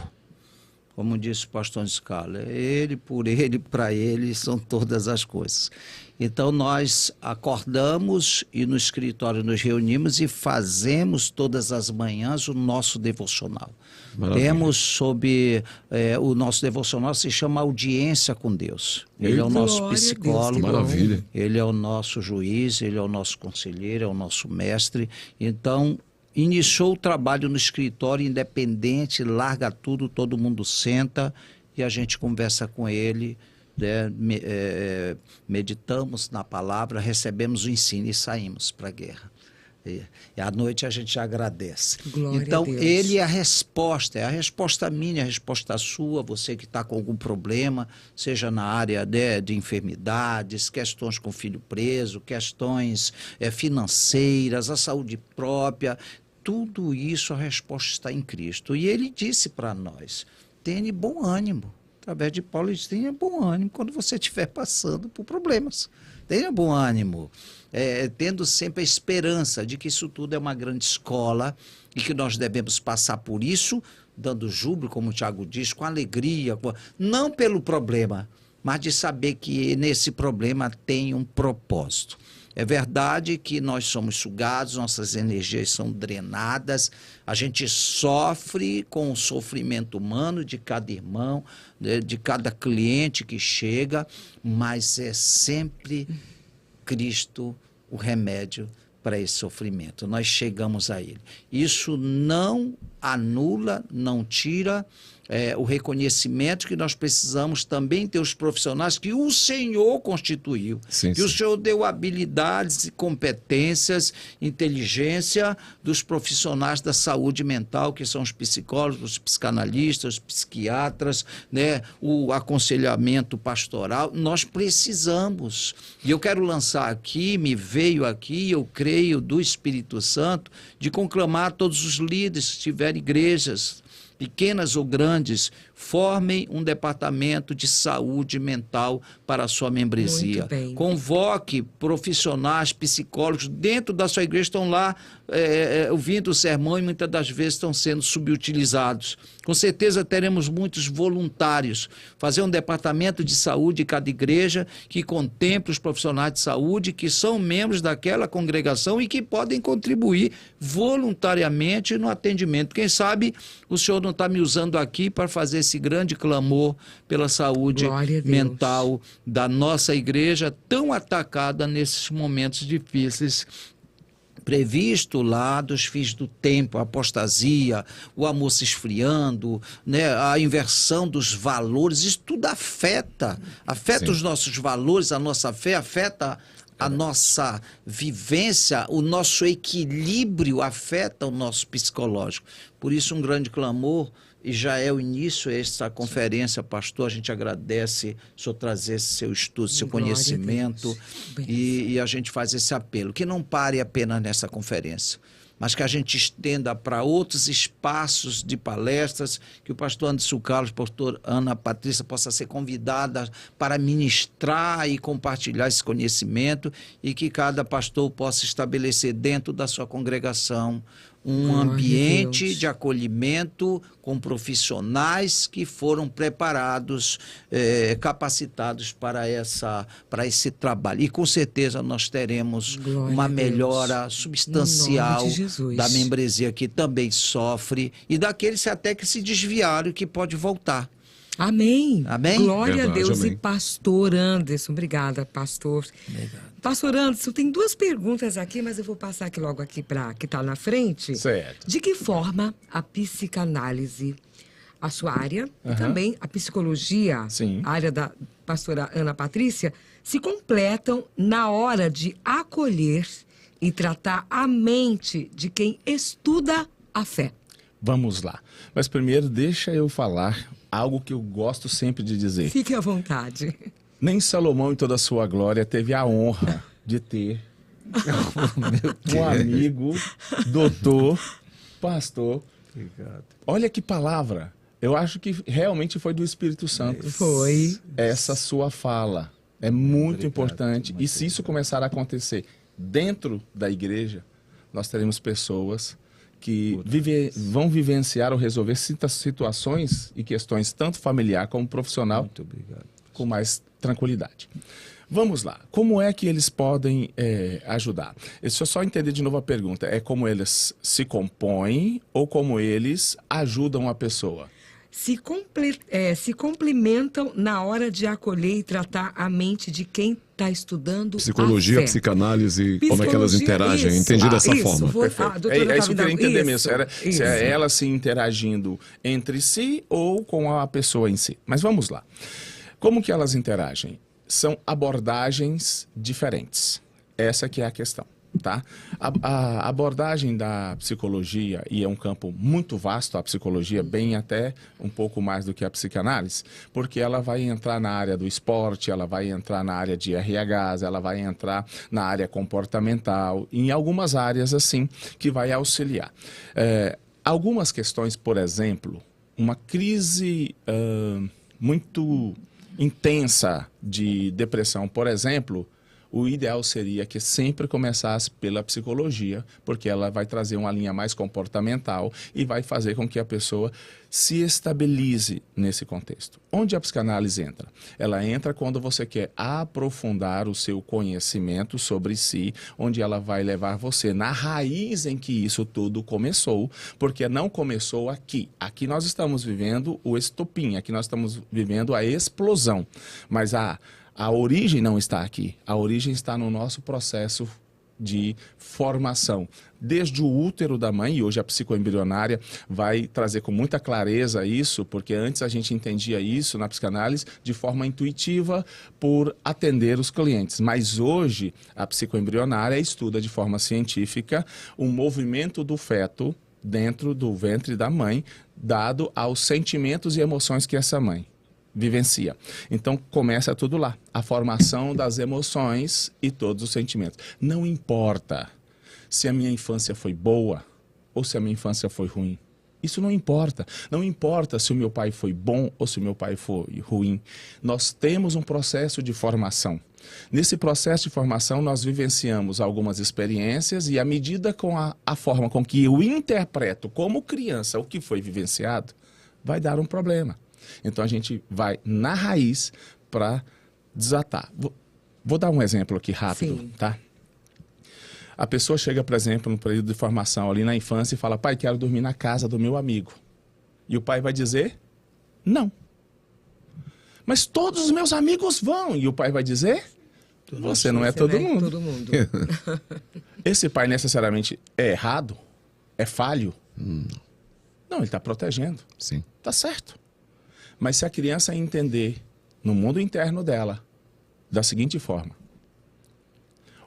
como disse o pastor Scala, ele, por ele, para ele são todas as coisas. Então nós acordamos e no escritório nos reunimos e fazemos todas as manhãs o nosso devocional. Maravilha. Temos o nosso devocional se chama Audiência com Deus. Ele é o nosso Glória a Deus, psicólogo, que bom. Maravilha. ele é o nosso juiz, ele é o nosso conselheiro, é o nosso mestre. Então, iniciou o trabalho no escritório independente, larga tudo, todo mundo senta e a gente conversa com ele, né, meditamos na palavra, recebemos o ensino e saímos para a guerra. E à noite a gente agradece. Glória Então, a Deus. ele é a resposta minha, a resposta sua, você que está com algum problema, seja na área de enfermidades, questões com filho preso, questões financeiras, a saúde própria, tudo isso a resposta está em Cristo. E ele disse para nós, tenha bom ânimo. Através de Paulo, ele diz, tenha bom ânimo quando você estiver passando por problemas. Tenha bom ânimo, tendo sempre a esperança de que isso tudo é uma grande escola e que nós devemos passar por isso, dando júbilo, como o Tiago diz, com alegria, não pelo problema, mas de saber que nesse problema tem um propósito. É verdade que nós somos sugados, nossas energias são drenadas, a gente sofre com o sofrimento humano de cada irmão, de cada cliente que chega, mas é sempre Cristo o remédio para esse sofrimento. Nós chegamos a Ele. Isso não anula, não tira o reconhecimento que nós precisamos também ter os profissionais que o Senhor constituiu. Sim, que o sim. Senhor deu habilidades e competências, inteligência dos profissionais da saúde mental, que são os psicólogos, os psicanalistas, os psiquiatras, né? O aconselhamento pastoral. Nós precisamos. E eu quero lançar aqui, me veio aqui, eu creio, do Espírito Santo, de conclamar todos os líderes que tiverem igrejas, pequenas ou grandes, formem um departamento de saúde mental para a sua membresia. Muito bem. Convoque profissionais, psicólogos dentro da sua igreja, estão lá ouvindo o sermão e muitas das vezes estão sendo subutilizados. Com certeza teremos muitos voluntários. Fazer um departamento de saúde em cada igreja que contemple os profissionais de saúde que são membros daquela congregação e que podem contribuir voluntariamente no atendimento. Quem sabe o Senhor não está me usando aqui para fazer esse grande clamor pela saúde Glória a Deus. mental da nossa igreja, tão atacada nesses momentos difíceis. Previsto lá dos fins do tempo, a apostasia, o amor se esfriando, né, a inversão dos valores, isso tudo afeta Sim. os nossos valores, a nossa fé, afeta a nossa vivência, o nosso equilíbrio, afeta o nosso psicológico. Por isso um grande clamor, e já é o início dessa conferência, pastor, a gente agradece o senhor trazer esse seu estudo, seu Glória a conhecimento, Deus. e a gente faz esse apelo, que não pare apenas nessa conferência, mas que a gente estenda para outros espaços de palestras, que o pastor Anderson Carlos, pastor Ana Patrícia possa ser convidada para ministrar e compartilhar esse conhecimento e que cada pastor possa estabelecer dentro da sua congregação um Glória a ambiente Deus. de acolhimento com profissionais que foram preparados, capacitados para esse trabalho. E com certeza nós teremos Glória uma a Deus. melhora substancial Em nome de Jesus. da membresia que também sofre e daqueles até que se desviaram que pode voltar. Amém. Amém? Glória Verdade, a Deus. amém. E pastor Anderson, obrigada, pastor. Pastor Anderson, tem duas perguntas aqui, mas eu vou passar aqui logo aqui para que está na frente. Certo. De que forma a psicanálise, a sua área, e também a psicologia, Sim. a área da pastora Ana Patrícia, se completam na hora de acolher e tratar a mente de quem estuda a fé? Vamos lá. Mas primeiro deixa eu falar algo que eu gosto sempre de dizer. Fique à vontade. Nem Salomão em toda a sua glória teve a honra de ter Um amigo, doutor, pastor. Obrigado. Olha que palavra. Eu acho que realmente foi do Espírito Santo. Foi. Essa sua fala é muito importante. E se isso começar a acontecer dentro da igreja, nós teremos pessoas que vão vivenciar ou resolver situações e questões tanto familiar como profissional Muito obrigado. com mais tranquilidade. Vamos lá. Como é que eles podem ajudar? Deixa eu só entender de novo a pergunta. É como eles se compõem ou como eles ajudam a pessoa? Se complementam na hora de acolher e tratar a mente de quem está estudando Psicologia, a fé. psiccanálise, como é que elas Psicologia, interagem? isso. Entendi dessa Isso, forma. a doutora É isso que eu queria entender mesmo. Se é isso. ela se interagindo entre si ou com a pessoa em si. Mas vamos lá. Como que elas interagem? São abordagens diferentes. Essa que é a questão, tá? A abordagem da psicologia, e é um campo muito vasto, a psicologia, bem até um pouco mais do que a psicanálise, porque ela vai entrar na área do esporte, ela vai entrar na área de RH, ela vai entrar na área comportamental, em algumas áreas assim, que vai auxiliar. Algumas questões, por exemplo, uma crise muito intensa de depressão, por exemplo, o ideal seria que sempre começasse pela psicologia, porque ela vai trazer uma linha mais comportamental e vai fazer com que a pessoa se estabilize nesse contexto. Onde a psicanálise entra? Ela entra quando você quer aprofundar o seu conhecimento sobre si, onde ela vai levar você na raiz em que isso tudo começou, porque não começou aqui. Aqui nós estamos vivendo o estopim, aqui nós estamos vivendo a explosão, mas a origem não está aqui. A origem está no nosso processo de formação. Desde o útero da mãe, e hoje a psicoembrionária vai trazer com muita clareza isso, porque antes a gente entendia isso na psicanálise de forma intuitiva por atender os clientes. Mas hoje a psicoembrionária estuda de forma científica o movimento do feto dentro do ventre da mãe, dado aos sentimentos e emoções que essa mãe vivencia. Então começa tudo lá, a formação das emoções e todos os sentimentos. Não importa se a minha infância foi boa ou se a minha infância foi ruim. Isso não importa. Não importa se o meu pai foi bom ou se o meu pai foi ruim. Nós temos um processo de formação. Nesse processo de formação, nós vivenciamos algumas experiências e à medida com a forma com que eu interpreto como criança o que foi vivenciado, vai dar um problema. Então a gente vai na raiz para desatar. Vou dar um exemplo aqui rápido, Sim. tá? A pessoa chega, por exemplo, no período de formação ali na infância e fala: pai, quero dormir na casa do meu amigo. E o pai vai dizer: não. Mas todos os meus amigos vão. E o pai vai dizer: você não é Você todo não é mundo. todo mundo. Esse pai necessariamente é errado? É falho? Não, ele está protegendo. Sim. Tá certo. Mas se a criança entender no mundo interno dela da seguinte forma: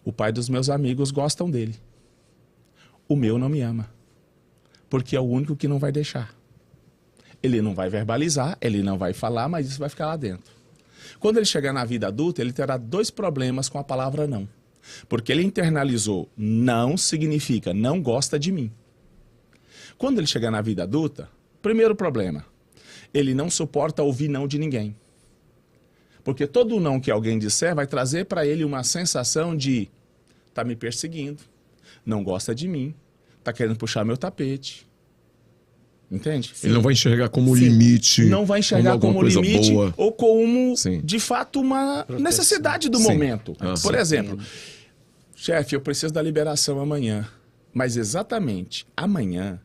o pai dos meus amigos gostam dele, o meu não me ama, porque é o único que não vai deixar. Ele não vai verbalizar, ele não vai falar, mas isso vai ficar lá dentro. Quando ele chegar na vida adulta, ele terá 2 problemas com a palavra não. Porque ele internalizou: não significa não gosta de mim. Quando ele chegar na vida adulta, primeiro problema: ele não suporta ouvir não de ninguém. Porque todo não que alguém disser vai trazer para ele uma sensação de: tá me perseguindo, não gosta de mim, tá querendo puxar meu tapete. Entende? Ele não vai enxergar como Sim. limite. Não vai enxergar alguma como coisa limite boa. ou como, Sim. de fato, uma necessidade do Sim. momento. Ah, Por sim. exemplo, chefe, eu preciso da liberação amanhã. Mas exatamente amanhã,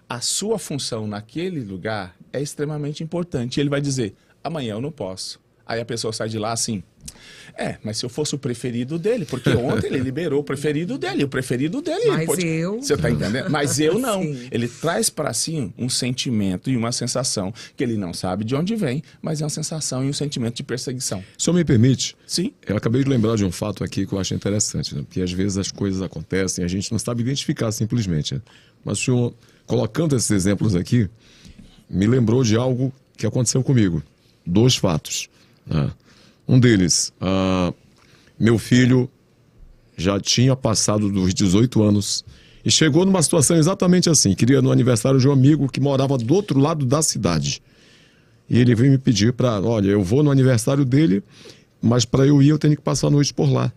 a sua função naquele lugar é extremamente importante. Ele vai dizer: amanhã eu não posso. Aí a pessoa sai de lá assim: mas se eu fosse o preferido dele, porque ontem ele liberou o preferido dele, Mas eu... Você tá entendendo? Mas eu não. Sim. Ele traz para si um sentimento e uma sensação que ele não sabe de onde vem, mas é uma sensação e um sentimento de perseguição. Se eu me permite, Sim? eu acabei de lembrar de um fato aqui que eu acho interessante, né? Porque às vezes as coisas acontecem e a gente não sabe identificar simplesmente, né? Mas o senhor, colocando esses exemplos aqui, me lembrou de algo que aconteceu comigo. 2 fatos. Um deles, meu filho já tinha passado dos 18 anos e chegou numa situação exatamente assim. Queria ir no aniversário de um amigo que morava do outro lado da cidade. E ele veio me pedir para, olha, eu vou no aniversário dele, mas para eu ir eu tenho que passar a noite por lá.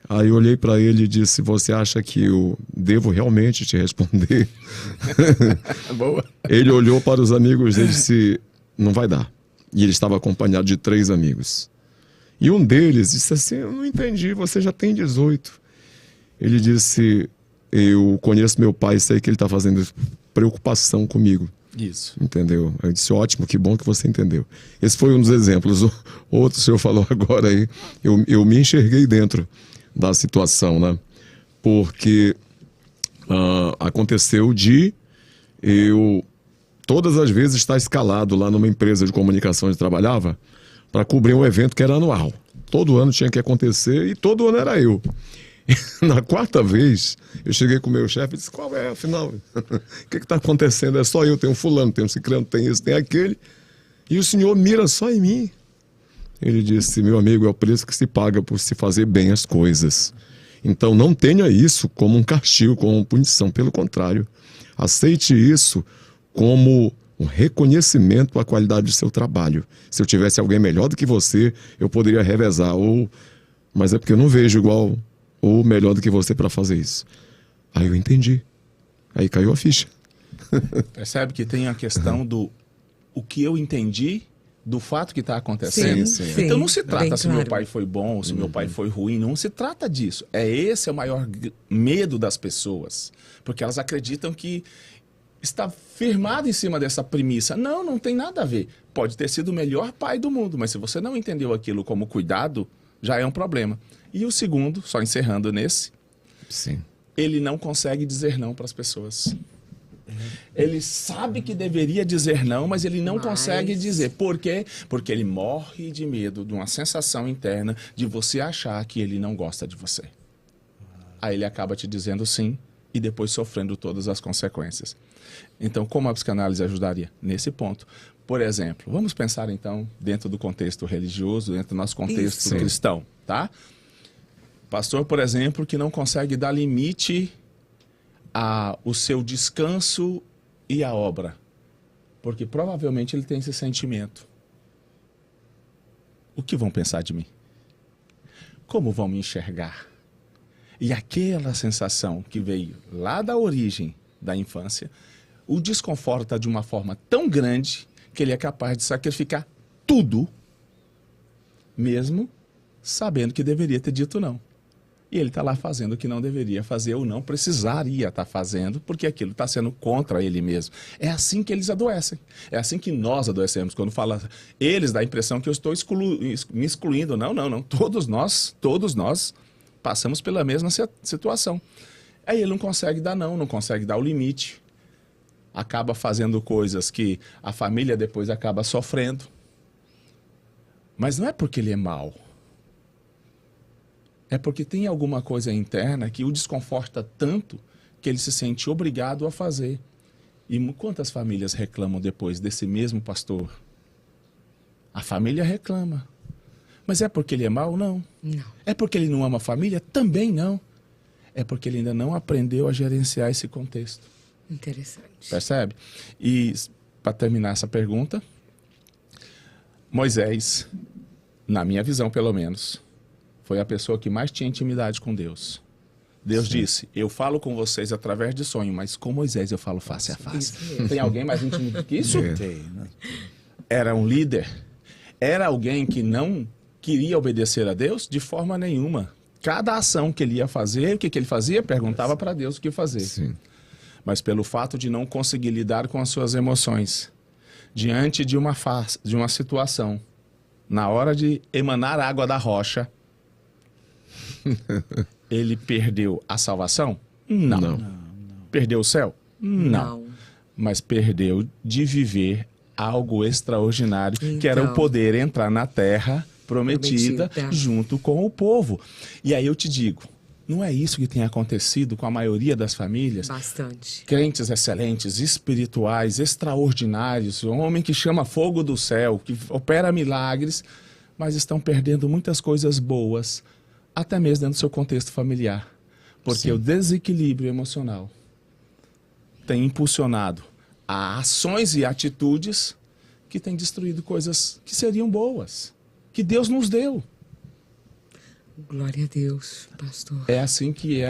Aí eu olhei para ele e disse, você acha que eu devo realmente te responder? Boa. Ele olhou para os amigos dele e disse, não vai dar. E ele estava acompanhado de 3 amigos. E um deles disse assim, eu não entendi, você já tem 18. Ele disse, eu conheço meu pai e sei que ele está fazendo preocupação comigo. Isso. Entendeu? Eu disse, ótimo, que bom que você entendeu. Esse foi um dos exemplos. O outro senhor falou agora aí, eu me enxerguei dentro da situação, né? Porque aconteceu de eu, todas as vezes, estar escalado lá numa empresa de comunicação onde trabalhava para cobrir um evento que era anual. Todo ano tinha que acontecer e todo ano era eu. Na 4ª vez, eu cheguei com o meu chefe e disse, qual é, afinal? O que está acontecendo? É só eu, tem um fulano, tem um ciclano, tem esse, tem aquele. E o senhor mira só em mim. Ele disse, meu amigo, é o preço que se paga por se fazer bem as coisas. Então não tenha isso como um castigo, como uma punição. Pelo contrário, aceite isso como um reconhecimento à qualidade do seu trabalho. Se eu tivesse alguém melhor do que você, eu poderia revezar. Mas é porque eu não vejo igual ou melhor do que você para fazer isso. Aí eu entendi. Aí caiu a ficha. Percebe que tem a questão do o que eu entendi do fato que está acontecendo. Sim, sim. Então não se trata Bem se meu claro. pai foi bom ou se meu pai foi ruim, não se trata disso. Esse é o maior medo das pessoas, porque elas acreditam que está firmado em cima dessa premissa. Não, não tem nada a ver. Pode ter sido o melhor pai do mundo, mas se você não entendeu aquilo como cuidado, já é um problema. E o segundo, só encerrando nesse, Sim. ele não consegue dizer não para as pessoas. Ele sabe que deveria dizer não, mas ele não consegue dizer. Por quê? Porque ele morre de medo de uma sensação interna de você achar que ele não gosta de você. Aí ele acaba te dizendo sim e depois sofrendo todas as consequências. Então, como a psicanálise ajudaria? Nesse ponto. Por exemplo, vamos pensar então dentro do contexto religioso, dentro do nosso contexto Isso. cristão, tá? Pastor, por exemplo, que não consegue dar limite o seu descanso e a obra, porque provavelmente ele tem esse sentimento. O que vão pensar de mim? Como vão me enxergar? E aquela sensação que veio lá da origem da infância, o desconforta de uma forma tão grande que ele é capaz de sacrificar tudo, mesmo sabendo que deveria ter dito não. E ele está lá fazendo o que não deveria fazer ou não precisaria estar fazendo, porque aquilo está sendo contra ele mesmo. É assim que eles adoecem. É assim que nós adoecemos. Quando fala eles, dá a impressão que eu estou me excluindo. Não, não, não. Todos nós passamos pela mesma situação. Aí ele não consegue dar não consegue dar o limite. Acaba fazendo coisas que a família depois acaba sofrendo. Mas não é porque ele é mau. É porque tem alguma coisa interna que o desconforta tanto que ele se sente obrigado a fazer. E quantas famílias reclamam depois desse mesmo pastor? A família reclama. Mas é porque ele é mau? Não. Não. É porque ele não ama a família? Também não. É porque ele ainda não aprendeu a gerenciar esse contexto. Interessante. Percebe? E, para terminar essa pergunta, Moisés, na minha visão pelo menos, foi a pessoa que mais tinha intimidade com Deus. Deus disse, eu falo com vocês através de sonho, mas com Moisés eu falo face a face. Tem alguém mais íntimo do que isso? Era um líder. Era alguém que não queria obedecer a Deus de forma nenhuma. Cada ação que ele ia fazer, o que ele fazia? Perguntava para Deus o que fazer. Sim. Mas pelo fato de não conseguir lidar com as suas emoções, diante de uma situação, na hora de emanar água da rocha, ele perdeu a salvação? Não. Perdeu o céu? Não. Mas perdeu de viver algo extraordinário, que era o Então. poder entrar na terra prometida junto com o povo. E aí eu te digo, não é isso que tem acontecido com a maioria das famílias? Bastante. Crentes excelentes, espirituais, extraordinários, um homem que chama fogo do céu, que opera milagres, mas estão perdendo muitas coisas boas até mesmo dentro do seu contexto familiar. Porque o desequilíbrio emocional tem impulsionado a ações e atitudes que têm destruído coisas que seriam boas, que Deus nos deu. Glória a Deus, pastor. É assim que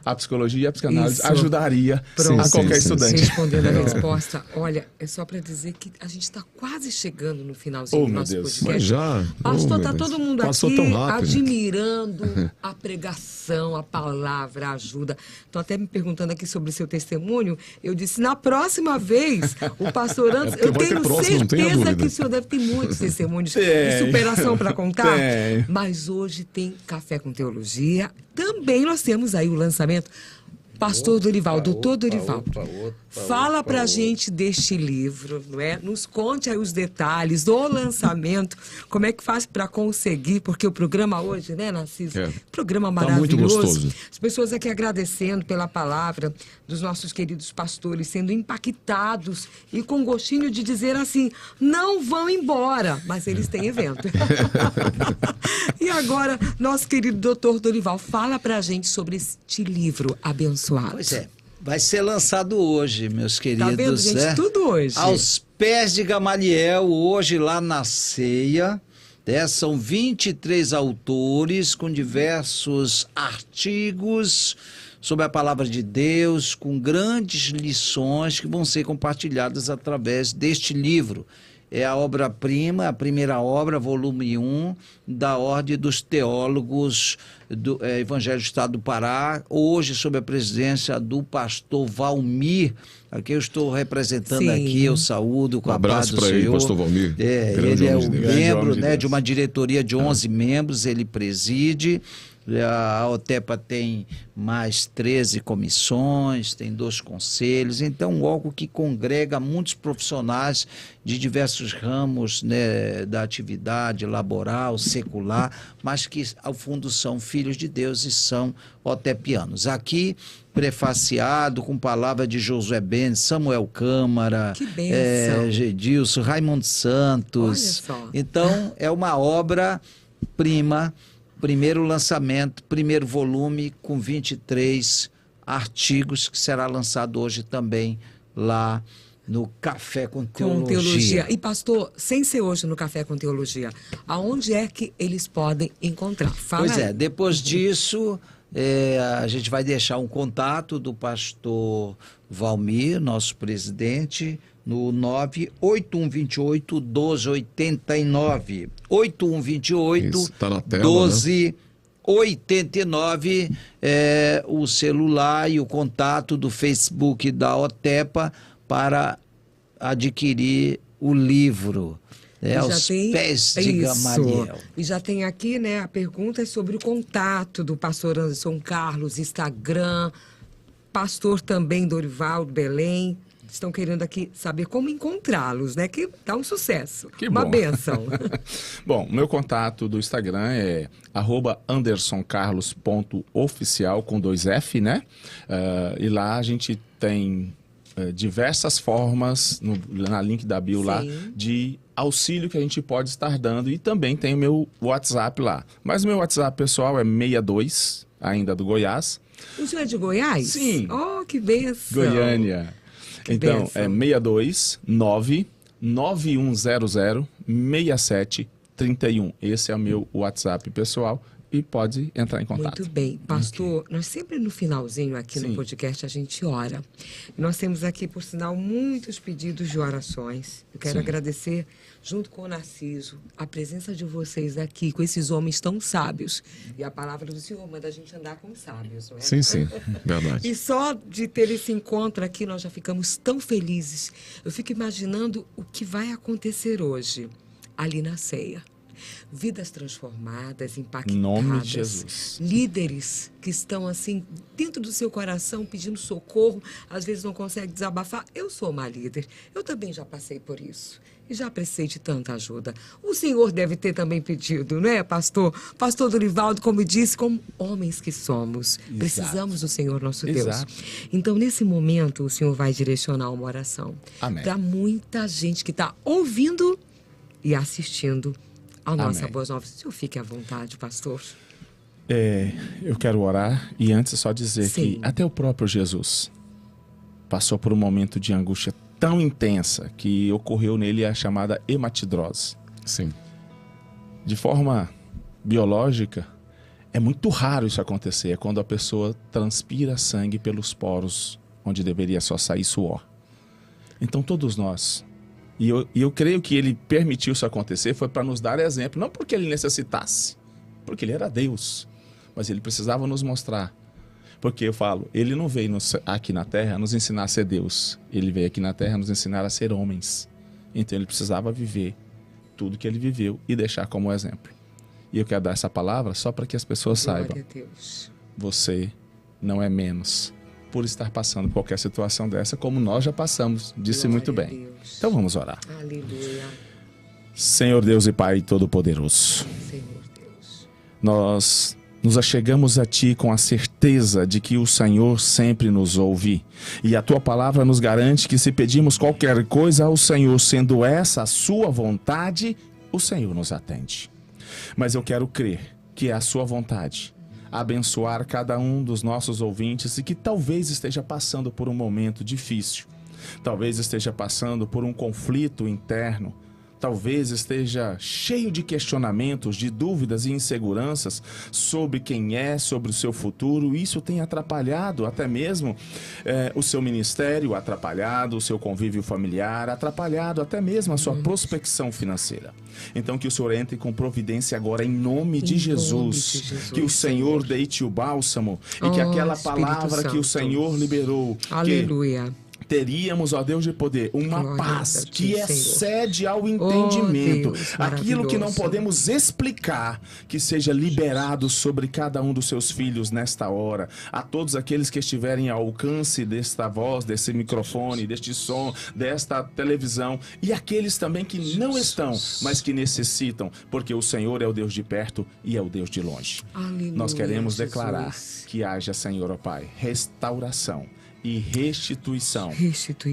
a psicologia e a psicanálise Isso. ajudaria Pronto. a qualquer estudante. Respondendo a resposta, olha, é só para dizer que a gente está quase chegando no finalzinho Oh, do meu nosso Deus. podcast. Mas já. Pastor, Oh, tá meu todo Deus. mundo Passou aqui tão rápido. admirando a pregação, a palavra, a ajuda. Estão até me perguntando aqui sobre o seu testemunho. Eu disse, na próxima vez, o pastor Anderson, porque eu vai ter tenho próximo, não tenha certeza dúvida. que o senhor deve ter muitos testemunhos de Tem. superação para contar. Tem. Mas hoje tem Café com Teologia. Também nós temos aí o lançamento. Pastor Dorival, doutor Dorival, fala pra gente deste livro, não é? Nos conte aí os detalhes do lançamento, como é que faz para conseguir, porque o programa hoje, né, Narciso? Programa Tá maravilhoso. muito gostoso. As pessoas aqui agradecendo pela palavra dos nossos queridos pastores, sendo impactados e com gostinho de dizer assim, não vão embora, mas eles têm evento. E agora, nosso querido doutor Dorival, fala pra gente sobre este livro abençoado. Pois é, vai ser lançado hoje, meus queridos. Tá vendo, gente? né? Tudo hoje. Aos pés de Gamaliel, hoje lá na ceia. São 23 autores com diversos artigos sobre a palavra de Deus, com grandes lições que vão ser compartilhadas através deste livro. É a obra-prima, a primeira obra, volume 1, da Ordem dos Teólogos do Evangelho do Estado do Pará, hoje sob a presidência do pastor Valmir, a quem eu estou representando Sim. aqui, eu saúdo com Um a paz abraço do para ele, Senhor. pastor Valmir. Grande Ele é homem o de Deus. Grande membro, homem de né, Deus. de uma diretoria de 11 membros, ele preside. A OTEPA tem mais 13 comissões, tem 2 conselhos, então algo que congrega muitos profissionais de diversos ramos, né, da atividade laboral, secular, mas que ao fundo são filhos de Deus e são otepianos. Aqui, prefaciado com palavra de Josué Benz, Samuel Câmara, Que bênção. Gedilson, Raimundo Santos. Olha só. Então, é uma obra-prima. Primeiro lançamento, primeiro volume, com 23 artigos, que será lançado hoje também lá no Café com Teologia. Com teologia. E, pastor, sem ser hoje no Café com Teologia, aonde é que eles podem encontrar? Fala Pois é, aí. depois disso, a gente vai deixar um contato do pastor Valmir, nosso presidente, no 98128-1289. 8128 Isso, tá na tela, 1289 é o celular e o contato do Facebook da OTEPA para adquirir o livro. E já Aos tem- pés de isso. Gamaliel. E já tem aqui, né, a pergunta é sobre o contato do pastor Anderson Carlos, Instagram, pastor também Dorival Belém. Estão querendo aqui saber como encontrá-los, né? Que tá um sucesso. Que Uma bom. bênção. Bom, meu contato do Instagram é @andersoncarlos.oficial com 2F, né? E lá a gente tem diversas formas, na link da bio lá, Sim. de auxílio que a gente pode estar dando. E também tem o meu WhatsApp lá. Mas o meu WhatsApp pessoal é 62, ainda do Goiás. O senhor é de Goiás? Sim. Oh, que bênção. Goiânia. Que Então, bênção. é 629-9100-6731. Esse é o meu WhatsApp pessoal e pode entrar em contato. Muito bem. Pastor, nós sempre no finalzinho aqui no Sim. podcast a gente ora. E nós temos aqui, por sinal, muitos pedidos de orações. Eu quero Sim. agradecer, junto com o Narciso, a presença de vocês aqui, com esses homens tão sábios. E a palavra do Senhor manda a gente andar com sábios, não é? Sim, sim. Verdade. E só de ter esse encontro aqui, nós já ficamos tão felizes. Eu fico imaginando o que vai acontecer hoje, ali na ceia. Vidas transformadas, impactadas. Em nome de Jesus. Líderes que estão assim, dentro do seu coração, pedindo socorro, às vezes não conseguem desabafar. Eu sou uma líder, eu também já passei por isso. E já precisei de tanta ajuda. O senhor deve ter também pedido, não é, pastor? Pastor Dorivaldo, como disse, como homens que somos, precisamos do Senhor nosso Deus. Exato. Então, nesse momento, o senhor vai direcionar uma oração Amém. para muita gente que está ouvindo e assistindo a nossa Amém. Boas Novas. O senhor fique à vontade, pastor. Eu quero orar e antes só dizer Sim. que até o próprio Jesus passou por um momento de angústia tão intensa que ocorreu nele a chamada hematidrose. Sim. De forma biológica, é muito raro isso acontecer. É quando a pessoa transpira sangue pelos poros onde deveria só sair suor. Então todos nós, e eu creio que ele permitiu isso acontecer, foi para nos dar exemplo, não porque ele necessitasse, porque ele era Deus, mas ele precisava nos mostrar. Porque eu falo, ele não veio aqui na Terra nos ensinar a ser Deus, ele veio aqui na Terra nos ensinar a ser homens. Então ele precisava viver tudo que ele viveu e deixar como exemplo. E eu quero dar essa palavra só para que as pessoas Glória saibam. a Deus. Você não é menos por estar passando por qualquer situação dessa, como nós já passamos, disse Glória muito a bem. Deus. Então vamos orar. Aleluia. Senhor Deus e Pai Todo-Poderoso, Senhor Deus. nós nos achegamos a Ti com a certeza de que o Senhor sempre nos ouve. E a Tua palavra nos garante que se pedimos qualquer coisa ao Senhor, sendo essa a Sua vontade, o Senhor nos atende. Mas eu quero crer que é a Sua vontade abençoar cada um dos nossos ouvintes e que talvez esteja passando por um momento difícil, talvez esteja passando por um conflito interno, talvez esteja cheio de questionamentos, de dúvidas e inseguranças sobre quem é, sobre o seu futuro. Isso tem atrapalhado até mesmo o seu ministério, atrapalhado o seu convívio familiar, atrapalhado até mesmo a sua prospecção financeira. Então que o Senhor entre com providência agora em nome de Jesus. Que o Senhor deite o bálsamo e que aquela Espírito palavra que o Santo. Senhor liberou, Aleluia. teríamos, ó Deus de poder, uma Glória paz a ti, que Senhor. excede ao entendimento. Deus, Aquilo que não maravilhoso. podemos explicar, que seja liberado sobre cada um dos seus filhos nesta hora. A todos aqueles que estiverem ao alcance desta voz, desse microfone, deste som, desta televisão. E aqueles também que não estão, mas que necessitam, porque o Senhor é o Deus de perto e é o Deus de longe. Aleluia, Nós queremos Jesus. declarar que haja, Senhor, ó Pai, restauração e restituição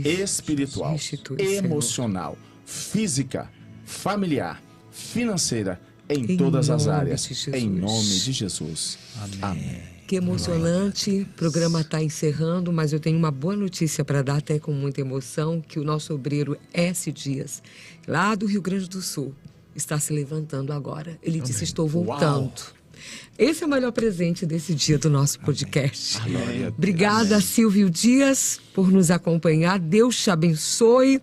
espiritual, Restitui, emocional, física, familiar, financeira, em Em todas as nome áreas, de Jesus. em nome de Jesus. Amém. Que emocionante, o programa está encerrando, mas eu tenho uma boa notícia para dar, até com muita emoção, que o nosso obreiro S. Dias, lá do Rio Grande do Sul, está se levantando agora. Ele disse, estou voltando. Esse é o melhor presente desse dia do nosso podcast. Amém. Obrigada, Silvio Dias, por nos acompanhar. Deus te abençoe.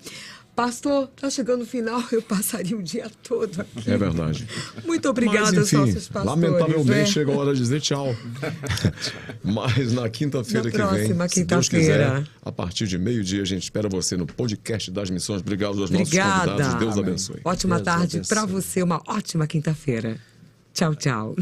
Pastor, está chegando o final, eu passaria o dia todo aqui. É verdade. Muito obrigada Mas, aos enfim, nossos pastores. lamentavelmente né? chegou a hora de dizer tchau. Mas na quinta-feira Na que vem, próxima se Deus quinta-feira. quiser, a partir de meio-dia, a gente espera você no podcast das missões. Obrigado aos nossos Obrigada. convidados. Deus Amém. abençoe. Ótima Deus tarde abençoe. para você, uma ótima quinta-feira. Tchau, tchau.